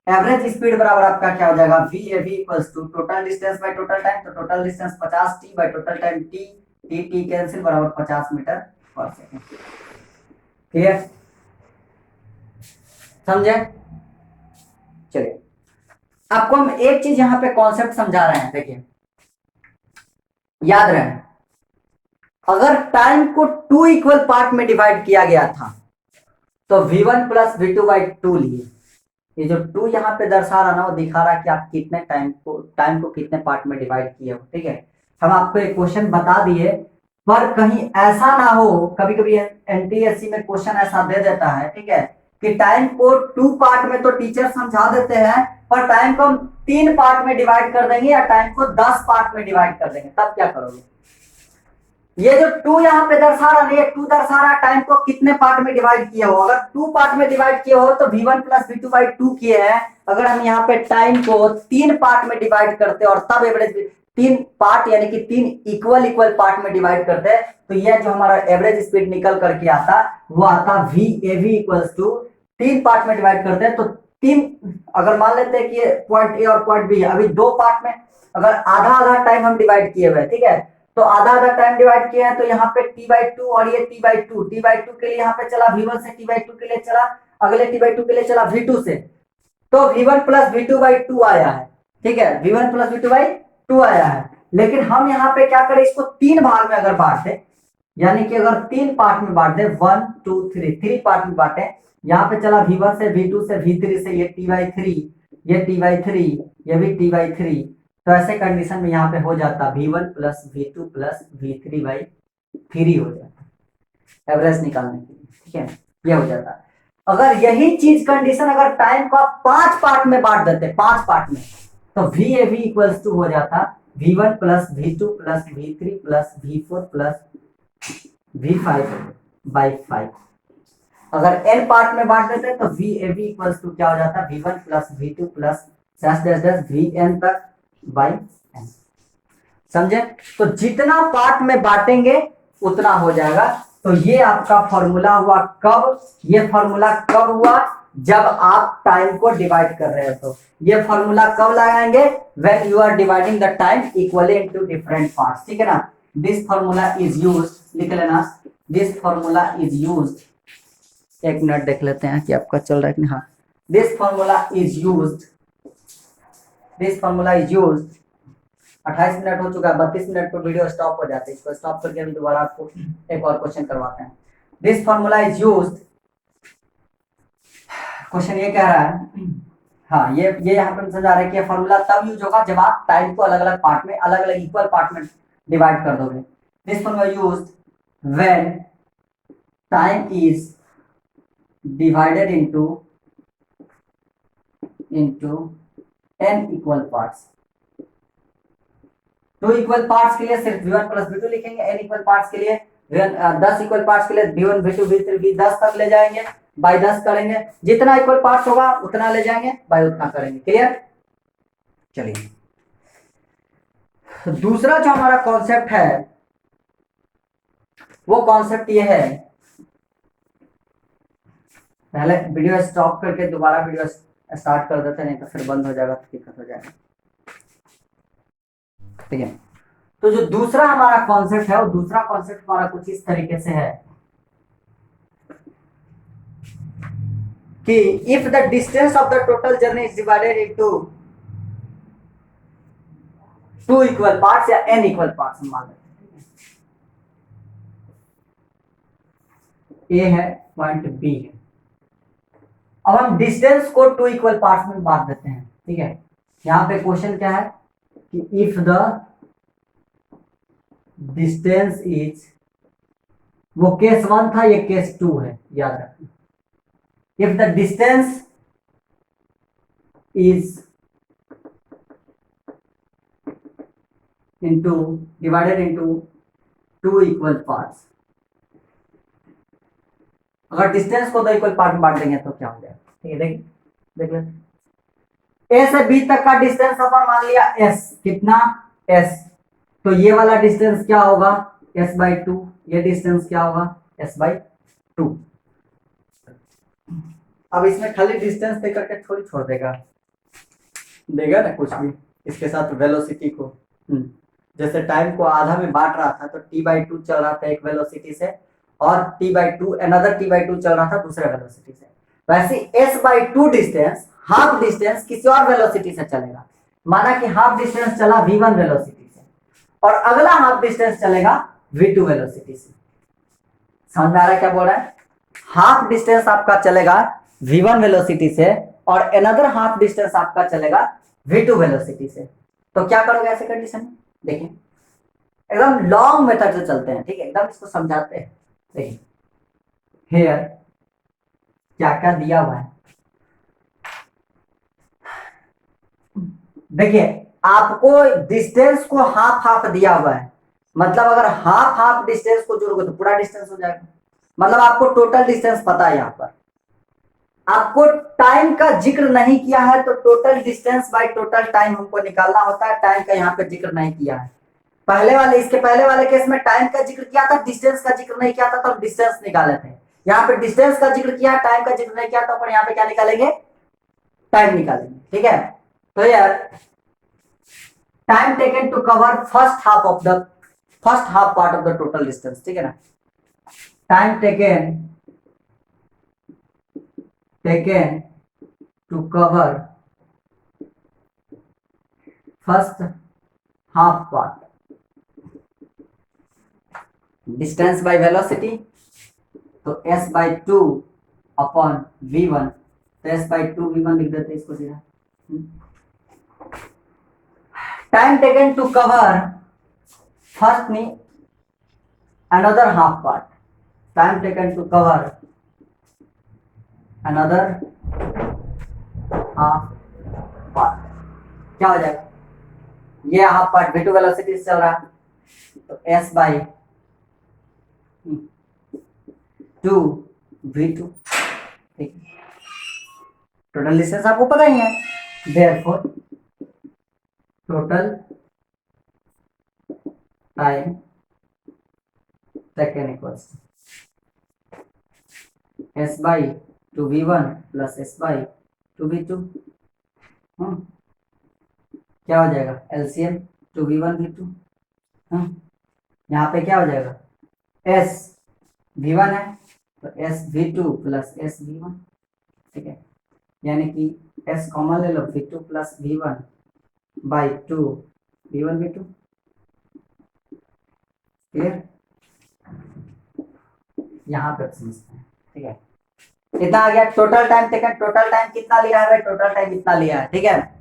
एवरेज स्पीड बराबर आपका क्या हो जाएगा, VAV equals to total distance by total time, तो total distance 50t by total time t cancel बराबर 50 मीटर पर सेकंड। क्लियर, समझे। चलिए आपको हम एक चीज यहाँ पे कॉन्सेप्ट समझा रहे हैं, देखिए याद रहे, अगर टाइम को 2 इक्वल पार्ट में डिवाइड किया गया था तो V1 प्लस V2 बाई 2 लिए। ये जो 2 यहाँ पे दर्शा रहा ना, वो दिखा रहा है कि आप कितने टाइम को कितने पार्ट में डिवाइड किए हो, ठीक है। हम आपको एक क्वेश्चन बता दिए, पर कहीं ऐसा ना हो, कभी कभी एनटीएससी में क्वेश्चन ऐसा दे देता है, ठीक है, कि टाइम को 2 पार्ट में तो टीचर समझा देते हैं, पर टाइम को हम 3 पार्ट में डिवाइड कर देंगे या टाइम को 10 पार्ट में डिवाइड कर देंगे, तब क्या करोगे। ये जो 2 यहाँ पे दर्शा रहा है, 2 दर्शा रहा टाइम को कितने पार्ट में डिवाइड किया हो, अगर 2 पार्ट में डिवाइड किए हो तो V1 प्लस V2 बाई 2 किए हैं। अगर हम यहाँ पे टाइम को 3 पार्ट में डिवाइड करते और तब एवरेज 3 पार्ट यानी कि 3 इक्वल पार्ट में डिवाइड करते हैं, तो यह जो हमारा एवरेज स्पीड निकल करके आता वो आता VAV इक्वल्स टू 3 पार्ट में डिवाइड करते हैं तो 3, अगर मान लेते हैं कि पॉइंट ए और पॉइंट बी, अभी 2 पार्ट में अगर आधा आधा टाइम हम डिवाइड किए हुए, ठीक है, तो आधा आधा टाइम डिवाइड किया है, तो यहाँ पे t/2 और ये t/2 के लिए यहाँ पे चला V1 से, t/2 के लिए चला, अगले t/2 के लिए चला V2 से, तो V1 प्लस V2 बाई 2 आया है, ठीक है, V1 प्लस V2 बाई 2 आया है। लेकिन हम यहाँ पे क्या करें, इसको 3 भाग में अगर बांट दे, यानी कि अगर 3 पार्ट में बांट दे, 1 2 3 पार्ट में बांटे, यहाँ पे चला V1 से V2 से V3 से, ये t/3, ये t/3, ये भी t/3, तो ऐसे कंडीशन में यहाँ पे हो जाता V1 plus V2 plus V3 by 3 हो जाता एवरेज निकालने के लिए, ठीक है, ये हो जाता। अगर यही चीज कंडीशन अगर टाइम को आप 5 पार्ट में बांट देते, 5 पार्ट में, तो VAV इक्वल्स टू हो जाता V1 plus V2 plus V3 plus V4 plus V5 by 5। अगर n पार्ट में बांट देते तो VAV इक्वल्स टू क्या हो जाता, V1 plus V2 plus Vn तक बाई n। समझे, तो जितना पार्ट में बांटेंगे उतना हो जाएगा। तो ये आपका फॉर्मूला हुआ कब, ये फॉर्मूला कब हुआ, जब आप टाइम को डिवाइड कर रहे हो। तो ये फॉर्मूला कब लगाएंगे, when you are dividing the time equally into different parts, ठीक है ना। दिस फॉर्मूला इज यूज्ड, लिख लेना, दिस फॉर्मूला इज यूज्ड, एक मिनट देख लेते हैं कि आपका चल रहा है कि नहीं। हाँ, this formula is used, this formula is used. 28 minute हो चुका है, 32 मिनट पर वीडियो स्टॉप हो जाता है, इसको स्टॉप करके हम दोबारा आपको एक और क्वेश्चन करवाते हैं। This formula is used, question ये कह रहा है, हाँ ये यहाँ पे समझा रहा है कि फॉर्मूला तब यूज होगा जब आप टाइम को अलग अलग पार्ट में, अलग अलग इक्वल पार्ट में डिवाइड कर दोगे। This formula used when time is divided into n equal parts. 2 equal parts के लिए सिर्फ V1 प्लस V2 लिखेंगे, n इक्वल पार्ट्स के लिए 10 इक्वल पार्ट्स के लिए V1 V2 V3 V10 तक ले जाएंगे, बाय 10 करेंगे, जितना इक्वल पार्ट्स होगा उतना ले जाएंगे, बाय उतना करेंगे। क्लियर, चलिए दूसरा जो हमारा कॉन्सेप्ट है वो कॉन्सेप्ट ये है, पहले वीडियो स्टॉप करके दोबारा वीडियो स्टार्ट कर देते, नहीं तो फिर बंद हो जाएगा तो दिक्कत हो जाएगा, ठीक है। तो जो दूसरा हमारा कॉन्सेप्ट है, वो दूसरा कॉन्सेप्ट हमारा कुछ इस तरीके से है, कि if the distance of the total journey is divided into 2 equal parts या n इक्वल पार्ट्स हम मान लेते हैं। ए है पॉइंट बी है। अब हम डिस्टेंस को 2 इक्वल पार्ट्स में बांट देते हैं, ठीक है। यहां पे क्वेश्चन क्या है कि इफ द डिस्टेंस इज, वो केस 1 था, ये केस 2 है, याद रखना। If the distance is divided into 2 equal parts, अगर डिस्टेंस को 2 इक्वल पार्ट में बांट देंगे तो क्या हो जाएगा, ठीक है। देखिए देख लेते, ए से बी तक का डिस्टेंस अपन मान लिया एस, कितना एस, तो ये वाला डिस्टेंस क्या होगा s/2, ये डिस्टेंस क्या होगा s/2। अब इसमें खाली डिस्टेंस दे करके थोड़ी छोड़ देगा, देगा ना कुछ भी इसके साथ वेलोसिटी को। जैसे टाइम को आधा में बांट रहा था तो t/2 चल रहा था एक वेलोसिटी से, और t/2 अनदर t/2 चल रहा था दूसरे वेलोसिटी से। वैसे s/2 डिस्टेंस, हाफ डिस्टेंस किसी और वेलोसिटी से चलेगा। माना कि हाफ डिस्टेंस चला v1 वेलोसिटी से और अगला हाफ डिस्टेंस चलेगा v2 वेलोसिटी से। समझ में आ रहा है क्या बोल रहा है? हाफ डिस्टेंस आपका चलेगा v1 वेलोसिटी से और अनदर हाफ डिस्टेंस आपका चलेगा v2 वेलोसिटी से। तो क्या करोगे ऐसे कंडीशन में? देखिए एकदम लॉन्ग मेथड से चलते हैं, ठीक है, एकदम इसको समझाते हैं। देखिए हेयर क्या क्या दिया हुआ है, देखिए आपको डिस्टेंस को हाफ हाफ दिया हुआ है, मतलब अगर हाफ हाफ डिस्टेंस को जोड़ोगे तो पूरा डिस्टेंस हो जाएगा। मतलब आपको टोटल डिस्टेंस पता है, यहाँ पर आपको टाइम का जिक्र नहीं किया है तो total distance by total time हमको निकालना होता है। टाइम का यहाँ पे जिक्र नहीं किया है। इसके पहले वाले केस में टाइम का जिक्र किया था, डिस्टेंस का जिक्र नहीं किया था, तो हम डिस्टेंस निकाले थे। यहाँ पे डिस्टेंस का जिक्र किया, टाइम का जिक्र नहीं किया, तो अपन यहाँ पे क्या निकालेंगे, टाइम निकालेंगे, ठीक है। तो यार time taken to cover first half part of the total distance, ठीक है ना। Time taken to cover first half part, distance by velocity, तो s/2 अपॉन v1, तो s/2 v1 लिख देते हैं इसको सीधा। Time taken to cover first में another half part, time taken to cover another half part, क्या हो जाएगा, ये हाफ पार्ट v2 वेलोसिटी से चल रहा है तो s/2 v2, ठीक है। टोटल डिस्टेंस आपको पता ही है, therefore total time taken equals s/2 v1 plus s/2 v2। क्या हो जाएगा, एलसीएम 2v1 v2। यहाँ पे क्या हो जाएगा, s v1 है तो s v2 plus s v1, ठीक है। यानी कि s कॉमन ले लो, v2 plus v1 by 2 v1 v2, clear. यहाँ पे समझते हैं, ठीक है। इतना आ गया total time taken. Total time कितना लिया है भाई, टोटल टाइम इतना लिया है, ठीक है।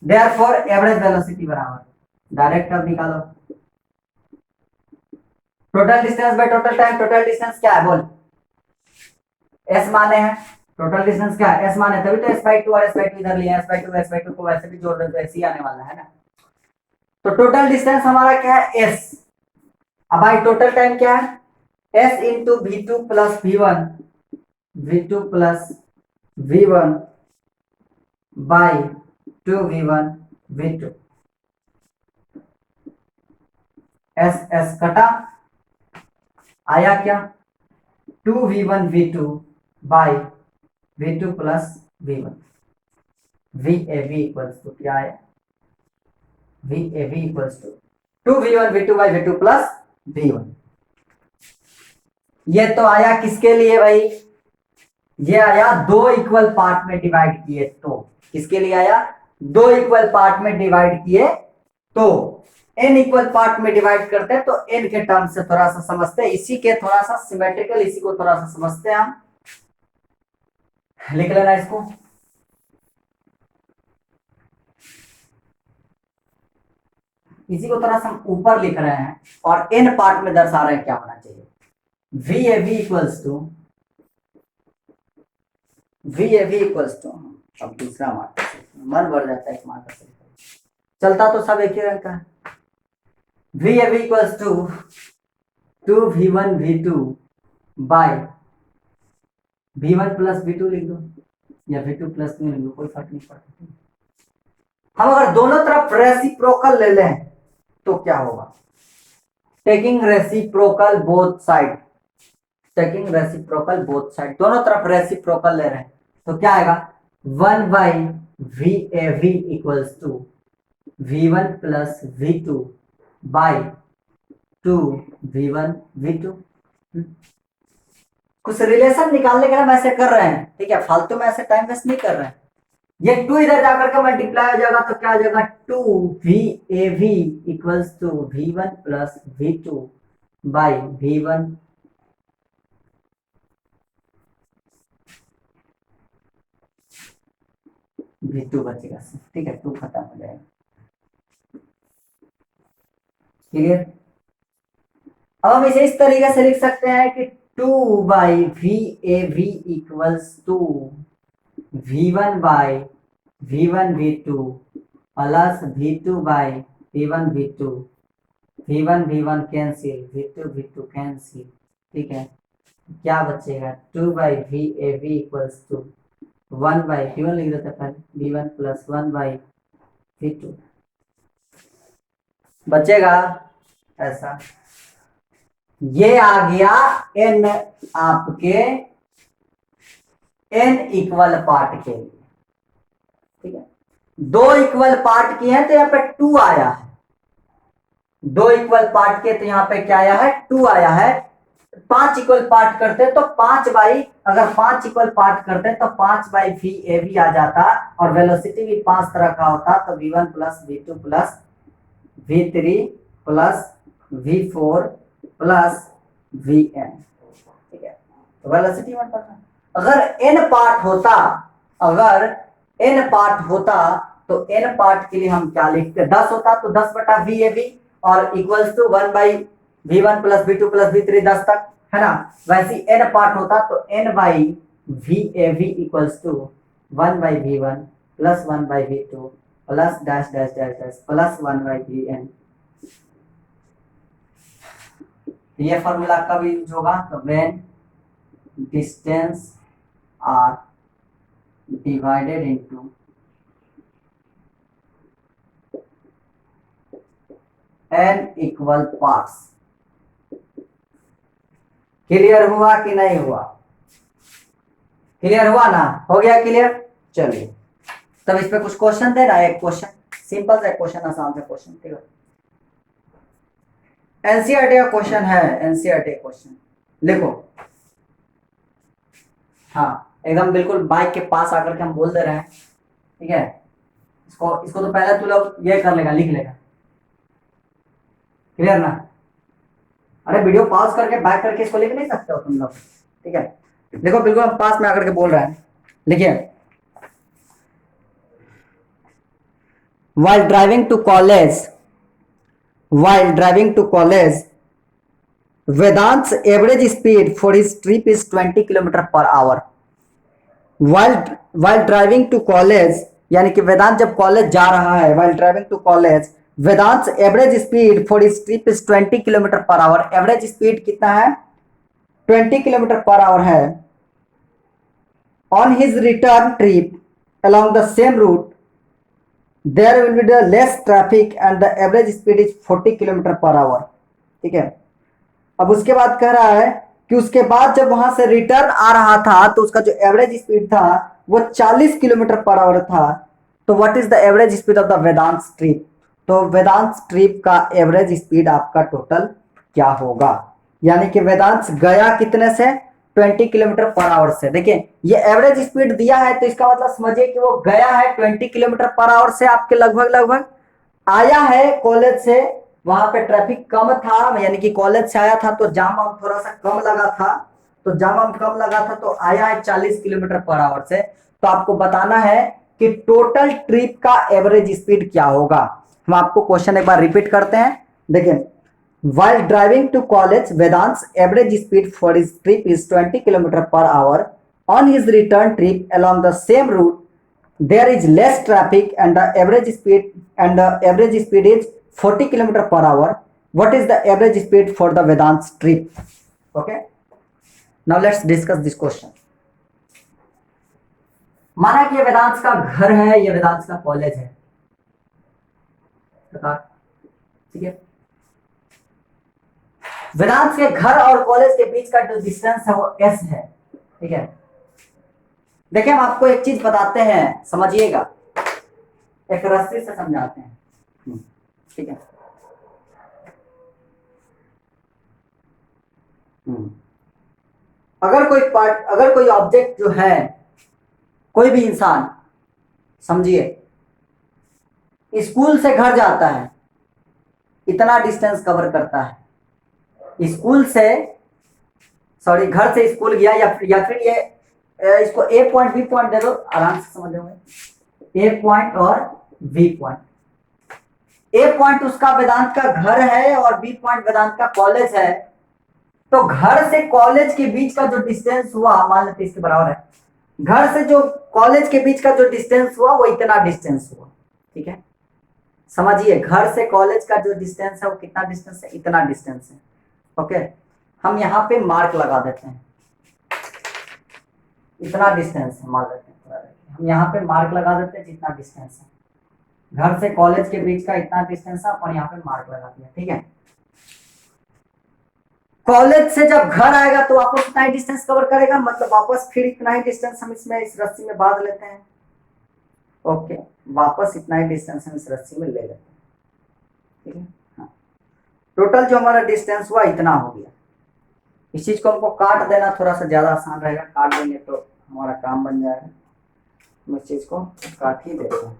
देयरफॉर एवरेज वेलोसिटी बराबर डायरेक्ट अब निकालो total distance by total time. Total distance क्या है बोल, s माने हैं, टोटल डिस्टेंस क्या है, s माने, तभी तो s/2 और s/2 इधर लिया है। s/2 को वैसे भी जोड़ दे तो ऐसे ही आने वाला है ना। तो टोटल डिस्टेंस हमारा क्या है, s। अब भाई टोटल टाइम क्या है, s into v2 plus v1, v2 plus v1 by 2v1 v2। s कटा, आया क्या 2v1 v2 by v2 plus v1। VAV equals to क्या है, VAV equals to 2v1 v2 by v2 plus v1। ये तो आया किसके लिए भाई, ये आया दो इक्वल पार्ट में डिवाइड किए तो, किसके लिए आया, दो इक्वल पार्ट में डिवाइड किए तो, n इक्वल पार्ट में डिवाइड करते हैं तो n के टर्म से थोड़ा सा समझते हैं, इसी के थोड़ा सा सिमेट्रिकल, इसी को थोड़ा सा समझते हैं हम, लिख लेना इसको। इसी को थोड़ा सा हम ऊपर लिख रहे हैं और n पार्ट में दर्शा रहे हैं क्या होना चाहिए, VAV equals to, VAV equals to, अब दूसरा मार्कर मन भर जाता है एक मार्कर से, चलता तो सब एक ही रंग का है। VAV equals to 2V1 V2 by V1 plus V2 लिख दो या V2 प्लस में लिख दो, कोई फर्क नहीं पड़ता। हम अगर दोनों तरफ रेसिप्रोकल ले लें तो क्या होगा, taking reciprocal both side, taking reciprocal both side, दोनों तरफ रेसिप्रोकल ले रहे हैं तो क्या आएगा, 1 by VAV equals to V1 plus V2 by 2V1 V2। कुछ रिलेशन निकालने के लिए हम ऐसे कर रहे हैं, ठीक है, फालतू में ऐसे टाइम वेस्ट नहीं कर रहे हैं। ये 2 इधर जाकर के मल्टीप्लाई हो जाएगा तो क्या हो जाएगा, 2VAV equals to V1 plus V2 by V1 V2 बचेगा, ठीक है, 2 खत्म हो जाएगा, क्लियर। अब हम इसे इस तरीके से लिख सकते हैं कि 2 by VAV equals to V1 by V1 V2 plus V2 by V1 V2, V1 V1 cancel, V2 V2 cancel, ठीक है, क्या बचेगा, 2 by VAV equals to 1 by V1 लिख देते पहले, V1 प्लस 1 बाई V2 बचेगा ऐसा। ये आ गया n आपके n इक्वल पार्ट के लिए, ठीक है, दो इक्वल पार्ट की है तो यहाँ पे 2 आया है, दो इक्वल पार्ट के तो यहाँ पे क्या आया है, 2 आया है। 5 इक्वल पार्ट करते तो 5 बाई, अगर 5 इक्वल पार्ट करते तो 5 बाई VAV आ जाता और वेलोसिटी भी 5 तरह का होता तो V1 plus V2 plus V3 plus V4 plus Vn, ठीक है, तो वेलोसिटी वन पड़ता। अगर n पार्ट होता, अगर n पार्ट होता तो n पार्ट के लिए हम क्या लिखते, 10 होता तो 10 बटा VAV और equals to 1 by V1 plus V2 plus V3 10 तक, है ना। वैसे n पार्ट होता तो n by VAV equals to 1 by V1 plus 1 by V2 plus dash dash dash dash plus 1 by Vn। ये फॉर्मूला कब यूज होगा, तो when distance are divided into n equal parts. Clear हुआ कि नहीं हुआ, क्लियर हुआ ना, हो गया क्लियर। चलिए तब इस पे कुछ क्वेश्चन दे रहा है, एक क्वेश्चन सिंपल सा क्वेश्चन, आसान सा क्वेश्चन, ठीक है, एनसीईआरटी का क्वेश्चन है, एनसीईआरटी क्वेश्चन लिखो। हाँ एकदम बिल्कुल बाइक के पास आकर के हम बोल दे रहे हैं, ठीक है, इसको तो पहले तू लोग ये कर लेगा, लिख लेगा, क्लियर ना। अरे वीडियो पॉज करके बैक करके इसको लिख नहीं सकते हो तुम लोग, ठीक है। देखो बिल्कुल हम पास में आकर के बोल रहे हैं, लिखिए, while driving to college, Vedant's average speed for his trip is 20 kilometre per our. while driving to college, यानी कि वेदांत जब कॉलेज जा रहा है, while driving to college, Vedant's average speed for his trip is 20 kilometre per our. Average speed कितना है, 20 kilometre per our है। On his return trip along the same route, there will be the less traffic and the average speed is 40 kilometre per our, ठीक है। अब उसके बाद कह रहा है कि उसके बाद जब वहां से रिटर्न आ रहा था तो उसका जो एवरेज स्पीड था वो 40 किलोमीटर पर आवर था। तो what is the average speed of the Vedant trip, तो वेदांत ट्रिप का एवरेज स्पीड आपका टोटल क्या होगा, यानी कि वेदांत गया कितने से, 20 किलोमीटर पर आवर से। देखिए ये एवरेज स्पीड दिया है तो इसका मतलब समझिए कि वो गया है 20 किलोमीटर पर आवर से आपके लगभग लगभग, आया है कॉलेज से, वहां पे ट्रैफिक कम था, यानी कि कॉलेज से आया था तो जाम वाम थोड़ा सा कम लगा था, तो जाम वाम कम लगा था तो आया है 40 किलोमीटर पर आवर से। तो आपको बताना है कि टोटल ट्रिप का एवरेज स्पीड क्या होगा। हम आपको क्वेश्चन एक बार रिपीट करते हैं। देखिए, while driving to college, Vedant's average speed for his trip is 20 km per hour. On his return trip along the same route, there is less traffic and the average speed is 40 km per hour. What is the average speed for the Vedant's trip? Okay. Now let's discuss this question. माना कि ये वेदांत का घर है, ये वेदांत का college है, ठीक है। वेदांत के घर और कॉलेज के बीच का जो डिस्टेंस है वो s है, ठीक है। देखिए हम आपको एक चीज बताते हैं, समझिएगा, एक रस्सी से समझाते हैं, ठीक है। अगर कोई ऑब्जेक्ट जो है, कोई भी इंसान, समझिए स्कूल से घर जाता है, इतना डिस्टेंस कवर करता है, स्कूल से, सॉरी घर से स्कूल गया, या फिर ये इसको ए पॉइंट बी पॉइंट दे दो, आराम से समझ लोगे, ए पॉइंट और बी पॉइंट। ए पॉइंट उसका वेदांत का घर है और बी पॉइंट वेदांत का कॉलेज है। तो घर से कॉलेज के बीच का जो डिस्टेंस हुआ, मान लेते इसके बराबर है, घर से जो कॉलेज के बीच का जो डिस्टेंस हुआ वो इतना डिस्टेंस हुआ, ठीक है। समझिए घर से कॉलेज का जो डिस्टेंस है वो कितना डिस्टेंस है, इतना डिस्टेंस है, ओके। हम यहाँ पे मार्क लगा देते हैं, इतना डिस्टेंस है, मान लेते हैं, हम यहाँ पे मार्क लगा देते हैं जितना डिस्टेंस है, घर से कॉलेज के बीच का इतना डिस्टेंस है, अपन यहाँ पे मार्क लगा दिया, ठीक है। कॉलेज से जब घर आएगा तो वापस इतना ही डिस्टेंस कवर करेगा, मतलब वापस फिर इतना ही डिस्टेंस हम इसमें इस रस्सी में बांध लेते हैं, ओके। वापस इतना ही डिस्टेंस हम इस रस्सी में ले लेते हैं, ठीक है। हाँ, टोटल जो हमारा डिस्टेंस हुआ इतना हो गया। इस चीज को हमको काट देना थोड़ा सा ज्यादा आसान रहेगा, काट देंगे तो हमारा काम बन जाएगा। हम इस चीज को काट ही देते हैं,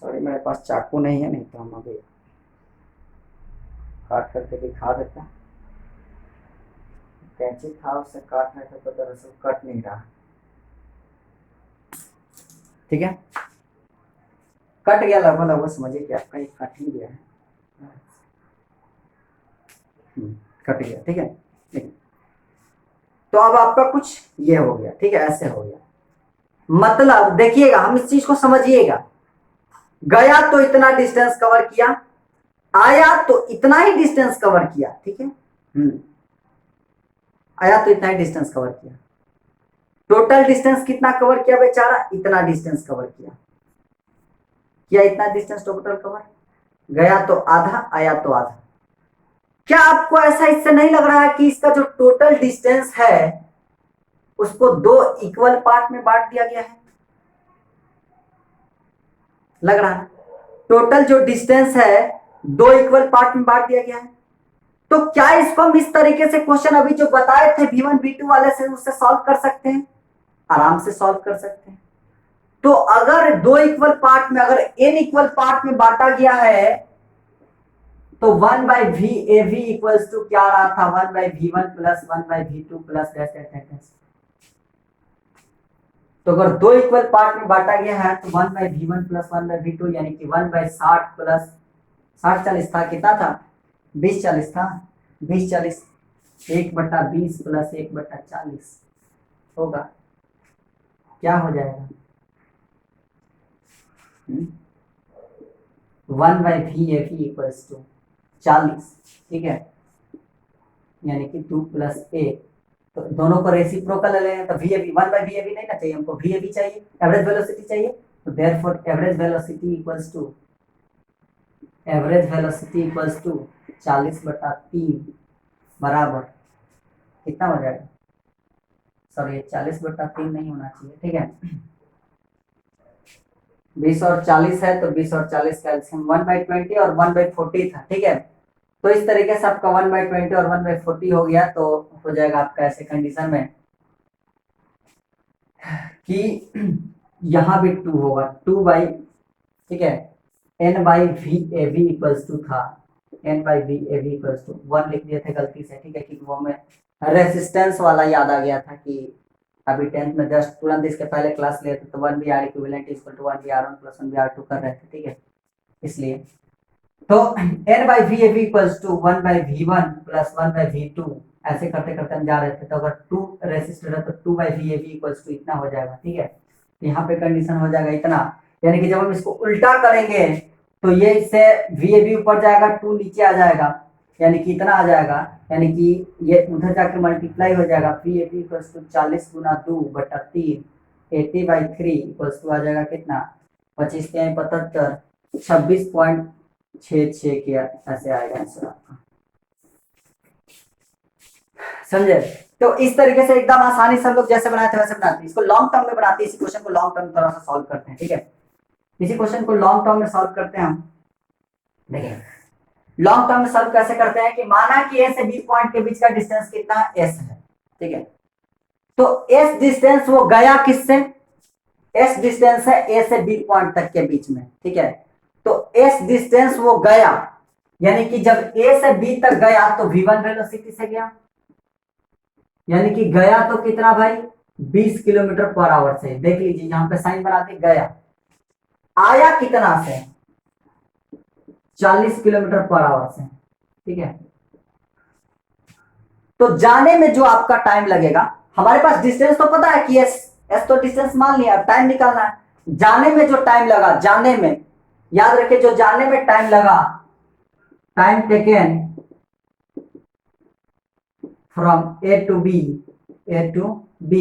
सॉरी मेरे पास चाकू नहीं है, नहीं तो हम अभी काट करके दिखा देते हैं। कैंची था उससे काट रहे थे तो दरअसल कट नहीं रहा, ठीक है। कट गया लगभग लगभग, समझिए कि आपका ये कट ही गया है, कट गया, ठीक है। तो अब आपका कुछ ये हो गया, ठीक है, ऐसे हो गया। मतलब देखिएगा, हम इस चीज को समझिएगा, गया तो इतना डिस्टेंस कवर किया, आया तो इतना ही डिस्टेंस कवर किया, ठीक है। आया तो इतना ही डिस्टेंस कवर किया, टोटल डिस्टेंस कितना कवर किया बेचारा, इतना डिस्टेंस कवर किया, इतना डिस्टेंस टोटल कवर, गया तो आधा, आया तो आधा। क्या आपको ऐसा इससे नहीं लग रहा है कि इसका जो टोटल डिस्टेंस है उसको दो इक्वल पार्ट में बांट दिया गया है? लग रहा है टोटल जो डिस्टेंस है दो इक्वल पार्ट में बांट दिया गया है। तो क्या इसको हम इस तरीके से क्वेश्चन अभी जो बताए थे V1 V2 वाले से, उससे सॉल्व कर सकते हैं? आराम से सॉल्व कर सकते हैं। तो अगर दो इक्वल पार्ट में, अगर n इक्वल पार्ट में बांटा गया है तो 1/VAV इक्वल्स टू क्या रहा था, 1/V1 plus 1/V2 plus dash dash dash. तो अगर दो इक्वल पार्ट में बांटा गया है तो 1/V1 प्लस 1/V2 यानी कि 1/60 प्लस 60/40 था, कितना था, 20/40 था, 20/40 1/20 प्लस 1/40 होगा, क्या हो जाएगा, 1/VAV इक्वल्स टू 40, ठीक है, यानी कि 2 प्लस a। तो दोनों को रेसिप्रोकल ले लें तो VAV 1/VAV नहीं ना चाहिए हमको, VAV चाहिए, एवरेज वेलोसिटी चाहिए। तो therefore average velocity equals to 40/3 बराबर कितना हो जाएगा, सॉरी 40/3 नहीं होना चाहिए, ठीक है। 20 और 40 है तो 20 और 40 का एलसीएम 1/20 और 1/40 था, ठीक है। तो इस तरीके से आपका 1/20 और 1/40 हो गया। तो हो जाएगा आपका ऐसे कंडीशन में कि यहाँ भी 2 होगा, 2 बाई, ठीक है, n by V A V equals to था, n by V A V equals to 1 लिख दिए थे गलती से, ठीक है, क्योंकि वो हमें रेसिस्टेंस वाला याद आ गया था कि अभी 10th में जस्ट तुरंत इसके पहले क्लास लिए थे, तो 1 इक्विवेलेंट इक्वल टू 1 प्लस 1 कर रहे थे, ठीक है, इसलिए तो n by V A V equals to 1/v1 plus 1/v2 ऐसे करते करते हम जा रहे थे। तो अगर 2 रेसिस्टर है तो 2/v a v equals to इतना हो जाएगा, ठीक है, यहाँ पे कंडीशन हो जाएगा इतना, यानी कि जब हम इसको उल्टा करेंगे तो ये इससे वी ए वी ऊपर जाएगा, 2 नीचे आ जाएगा, यानी कि इतना आ जाएगा, यानी कि ये उधर जाके मल्टीप्लाई हो जाएगा, V A V equals to 40 गुना 2/3 80/3 इक्वल्स टू आ जाएगा कितना, 25 के 75 26.66 किया, ऐसे आएगा आंसर आपका, समझे। तो इस तरीके से एकदम आसानी से हम लोग जैसे बनाए थे वैसे बनाते हैं, इसको लॉन्ग टर्म में बनाते हैं, इसी क्वेश्चन को लॉन्ग टर्म थोड़ा सा सॉल्व करते हैं, ठीक है, इसी क्वेश्चन को लॉन्ग टर्म में सॉल्व करते हैं हम। देखिए लॉन्ग टर्म में सॉल्व कैसे करते हैं कि माना कि ए से बी पॉइंट के बीच का डिस्टेंस कितना एस है, ठीक है, तो एस डिस्टेंस वो गया किससे, एस डिस्टेंस है ए से बी पॉइंट तक के बीच में, ठीक है, तो एस डिस्टेंस वो गया, यानी कि जब ए से बी तक गया तो v1 वेलोसिटी से गया, यानी कि गया तो कितना भाई 20 किलोमीटर पर आवर से, देख लीजिए यहां पे साइन बना दे, गया, आया कितना से 40 किलोमीटर पर आवर से, ठीक है, तो जाने में जो आपका टाइम लगेगा, हमारे पास डिस्टेंस तो पता है कि एस तो डिस्टेंस मान लिया, टाइम निकालना है, जाने में जो टाइम लगा, जाने में याद रखिए जो जाने में टाइम लगा, time taken from A to B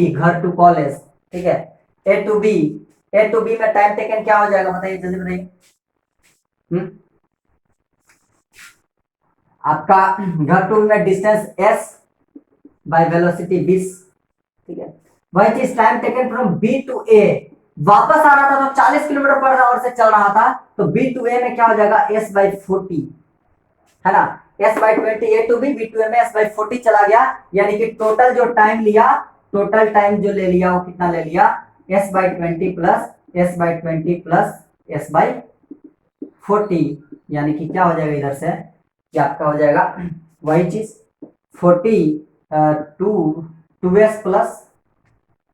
घर टू कॉलेज, ठीक है, ए टू बी में टाइम टेकन क्या हो जाएगा बताइए, जल्दी बताइए। आपका घर टू में डिस्टेंस s बाय वेलोसिटी 20, ठीक है, वही चीज time taken from B to A, वापस आ रहा था तो 40 किलोमीटर पर आवर से चल रहा था, तो बी टू ए में क्या हो जाएगा s/40, है ना, s/20 A to B to A में s/40 चला गया, यानी कि टोटल जो टाइम लिया, टोटल टाइम जो ले लिया वो कितना ले लिया s/20 plus s/20 plus s/40, यानी कि क्या हो जाएगा इधर से कि आपका हो जाएगा वही चीज 40 2s प्लस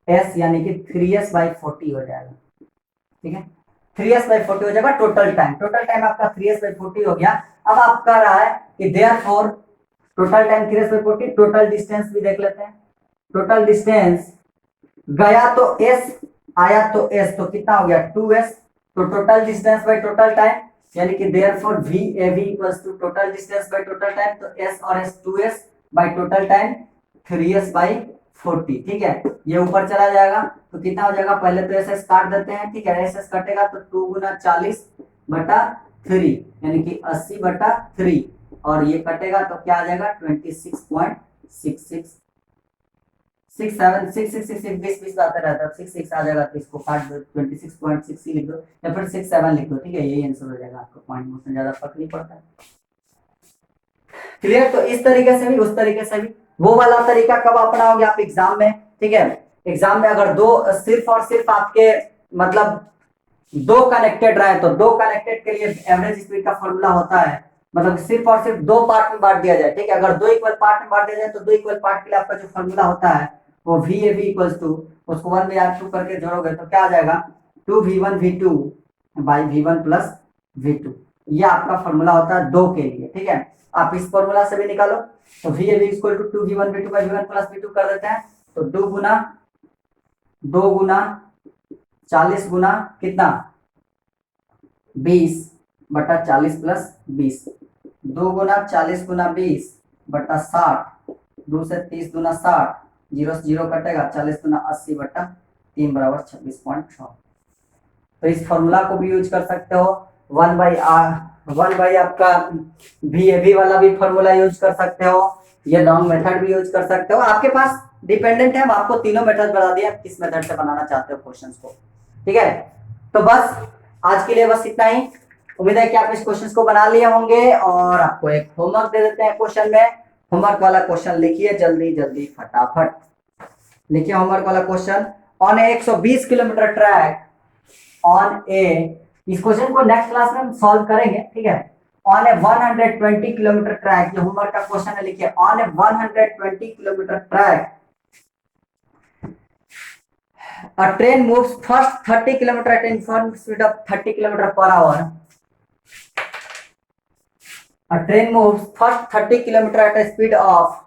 s, यानी कि 3s/40 हो जाएगा, ठीक है, 3s/40 हो जाएगा टोटल टाइम आपका 3s/40 हो गया। अब आप कह रहा है कि therefore total time 3s/40, total distance भी देख लेते हैं, टोटल डिस्टेंस गया तो s, आया तो s, तो कितना हो गया 2s, तो total distance by total time, यानी कि therefore VAV equals to total distance by total time, तो s और s 2s by total time 3s/40, ठीक है, ये ऊपर चला जाएगा तो कितना हो जाएगा, पहले तो SS काट देते हैं, ठीक है, SS कटेगा तो 2 गुना 40/3 यानी कि 80/3, और ये कटेगा तो क्या आ जाएगा 26.66 20 आते रहता है, 66 आ जाएगा, तो इसको काट दो 26.66 लिख दो या फिर 67 लिख दो, ठीक है, यही आंसर हो जाएगा आपका, पॉइंट मोशन ज्यादा फर्क नहीं पड़ता है, क्लियर। तो इस तरीके से भी उस तरीके से भी, वो वाला तरीका कब अपनाओगे आप एग्जाम में, ठीक है, एग्जाम में अगर दो सिर्फ और सिर्फ आपके मतलब दो कनेक्टेड रहे, तो दो कनेक्टेड के लिए एवरेज स्पीड का फॉर्मूला होता है, मतलब सिर्फ और सिर्फ दो पार्ट में बांट दिया जाए, ठीक है, अगर दो इक्वल पार्ट में बांट दिया जाए तो दो इक्वल पार्ट के लिए आपका जो फॉर्मूला होता है वो VAV इक्वल्स टू, उसको 1/2 करके जोड़ोगे तो क्या आ जाएगा 2v1 v2 by v1 plus v2, ये आपका फॉर्मूला होता है दो के लिए, ठीक है, आप इस फॉर्मूला से भी निकालो, तो VAV equal to 2v1 v2 by v1 plus v2 कर देते हैं, तो 2 गुना 40 गुना कितना 20/40 प्लस 20, 2 गुना 40 गुना 20/60, 2 से 30 गुना 60, 0 से 0 कटेगा, 40 गुना 80/3 बराबर 26.6। तो इस फॉर्मूला को भी यूज कर सकते हो, 1/r आपका VAV वाला भी फॉर्मूला यूज कर सकते हो, ये लॉन्ग मेथड भी यूज कर सकते हो, आपके पास डिपेंडेंट है, हम आपको तीनों मेथड बता दिए, आप किस मेथड से बनाना चाहते हो क्वेश्चंस को, ठीक है। तो बस आज के लिए बस इतना ही, उम्मीद है कि आप इस क्वेश्चन को बना लिए होंगे और आपको एक होमवर्क दे देते हैं क्वेश्चन में। होमवर्क वाला क्वेश्चन लिखिए जल्दी जल्दी फटाफट लिखिए होमवर्क वाला question. On a 120 kilometre track on a, इस क्वेश्चन को नेक्स्ट क्लास में हम सॉल्व करेंगे, ठीक है। ऑन ए 120 किलोमीटर ट्रैक, ये होमवर्क का क्वेश्चन है, लिखिए on a 120 kilometre track a train moves first 30 kilometer at uniform speed of 30 kilometer per hour. A train moves first 30 kilometer at a speed of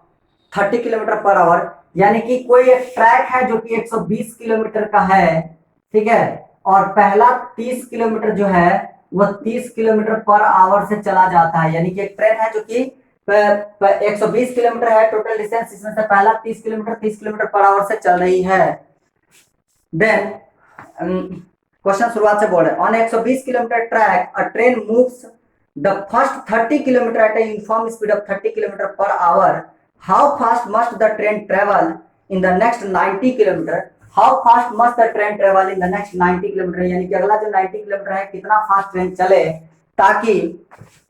30 kilometer per hour, यानी कि कोई एक track है जो कि 120 किलोमीटर का है, ठीक है, और पहला 30 किलोमीटर जो है वो 30 किलोमीटर पर आवर से चला जाता है। यानी कि एक ट्रेन है जो कि 120 किलोमीटर है टोटल डिस्टेंस, इसमें से पहला 30 किलोमीटर पर आवर से चल रही है। देन क्वेश्चन शुरुआत से बोल रहे हैं, on 120 kilometre track a train moves the first 30 kilometre at a uniform speed of 30 kilometre per hour, how fast must the train travel in the next 90 kilometre, how fast must the train travel in the next 90 kilometre, यानी कि अगला जो 90 kilometre है कितना fast train चले, ताकि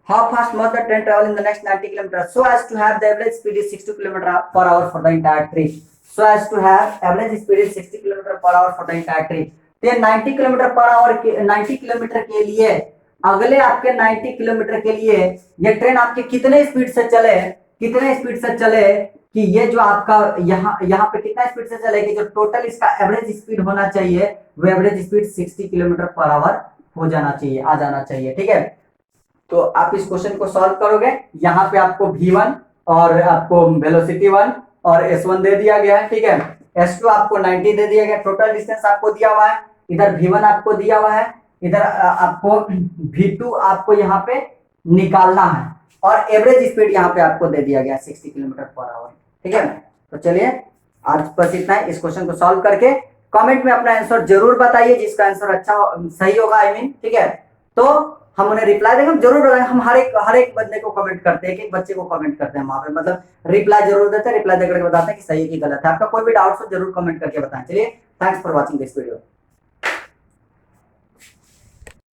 how fast must the train travel in the next 90 kilometre so as to have the average speed is 60 kilometre per hour for the entire trip, so as to have average speed is 60 km per hour for the entire trip। तो ये 90 kilometre per our के 90 kilometre के लिए, अगले आपके 90 kilometre के लिए ये ट्रेन आपके कितने स्पीड से चले, कितने स्पीड से चले कि ये जो आपका यहाँ पे कितना स्पीड से चलेगी, जो टोटल इसका एवरेज स्पीड होना चाहिए वो average speed 60 kilometre per our हो जाना चाहिए, आ जाना चाहिए, ठीक है। तो आप इस क्वेश्चन को सॉल्व करोगे, यहाँ पे आपको V1 और आपको वेलोसिटी 1 और S1 दे दिया गया है, ठीक है। S2 आपको 90 दे दिया गया, टोटल डिस्टेंस आपको दिया हुआ है, इधर V1 आपको दिया हुआ है, इधर आपको V2 आपको यहाँ पे निकालना है, और एवरेज स्पीड यहाँ पे आपको दे दिया गया 60 किलोमीटर पर आवर, ठीक है। तो चलिए आज बस इतना है। इस क्वेश्चन को सॉल्व करके कमेंट में अपना आंसर जरूर बताइए, जिसका आंसर अच्छा सही होगा, आई मीन, ठीक है, तो हम उन्हें रिप्लाई देंगे, हम जरूर बताएंगे। हम हर एक बंदे को कमेंट करते हैं, एक बच्चे को कमेंट करते हैं वहां पे, मतलब रिप्लाई जरूर देते हैं, रिप्लाई देकर बताते हैं कि सही है कि गलत है। आपका कोई भी डाउट हो जरूर कमेंट करके बताएं। चलिए, thanks for watching this video.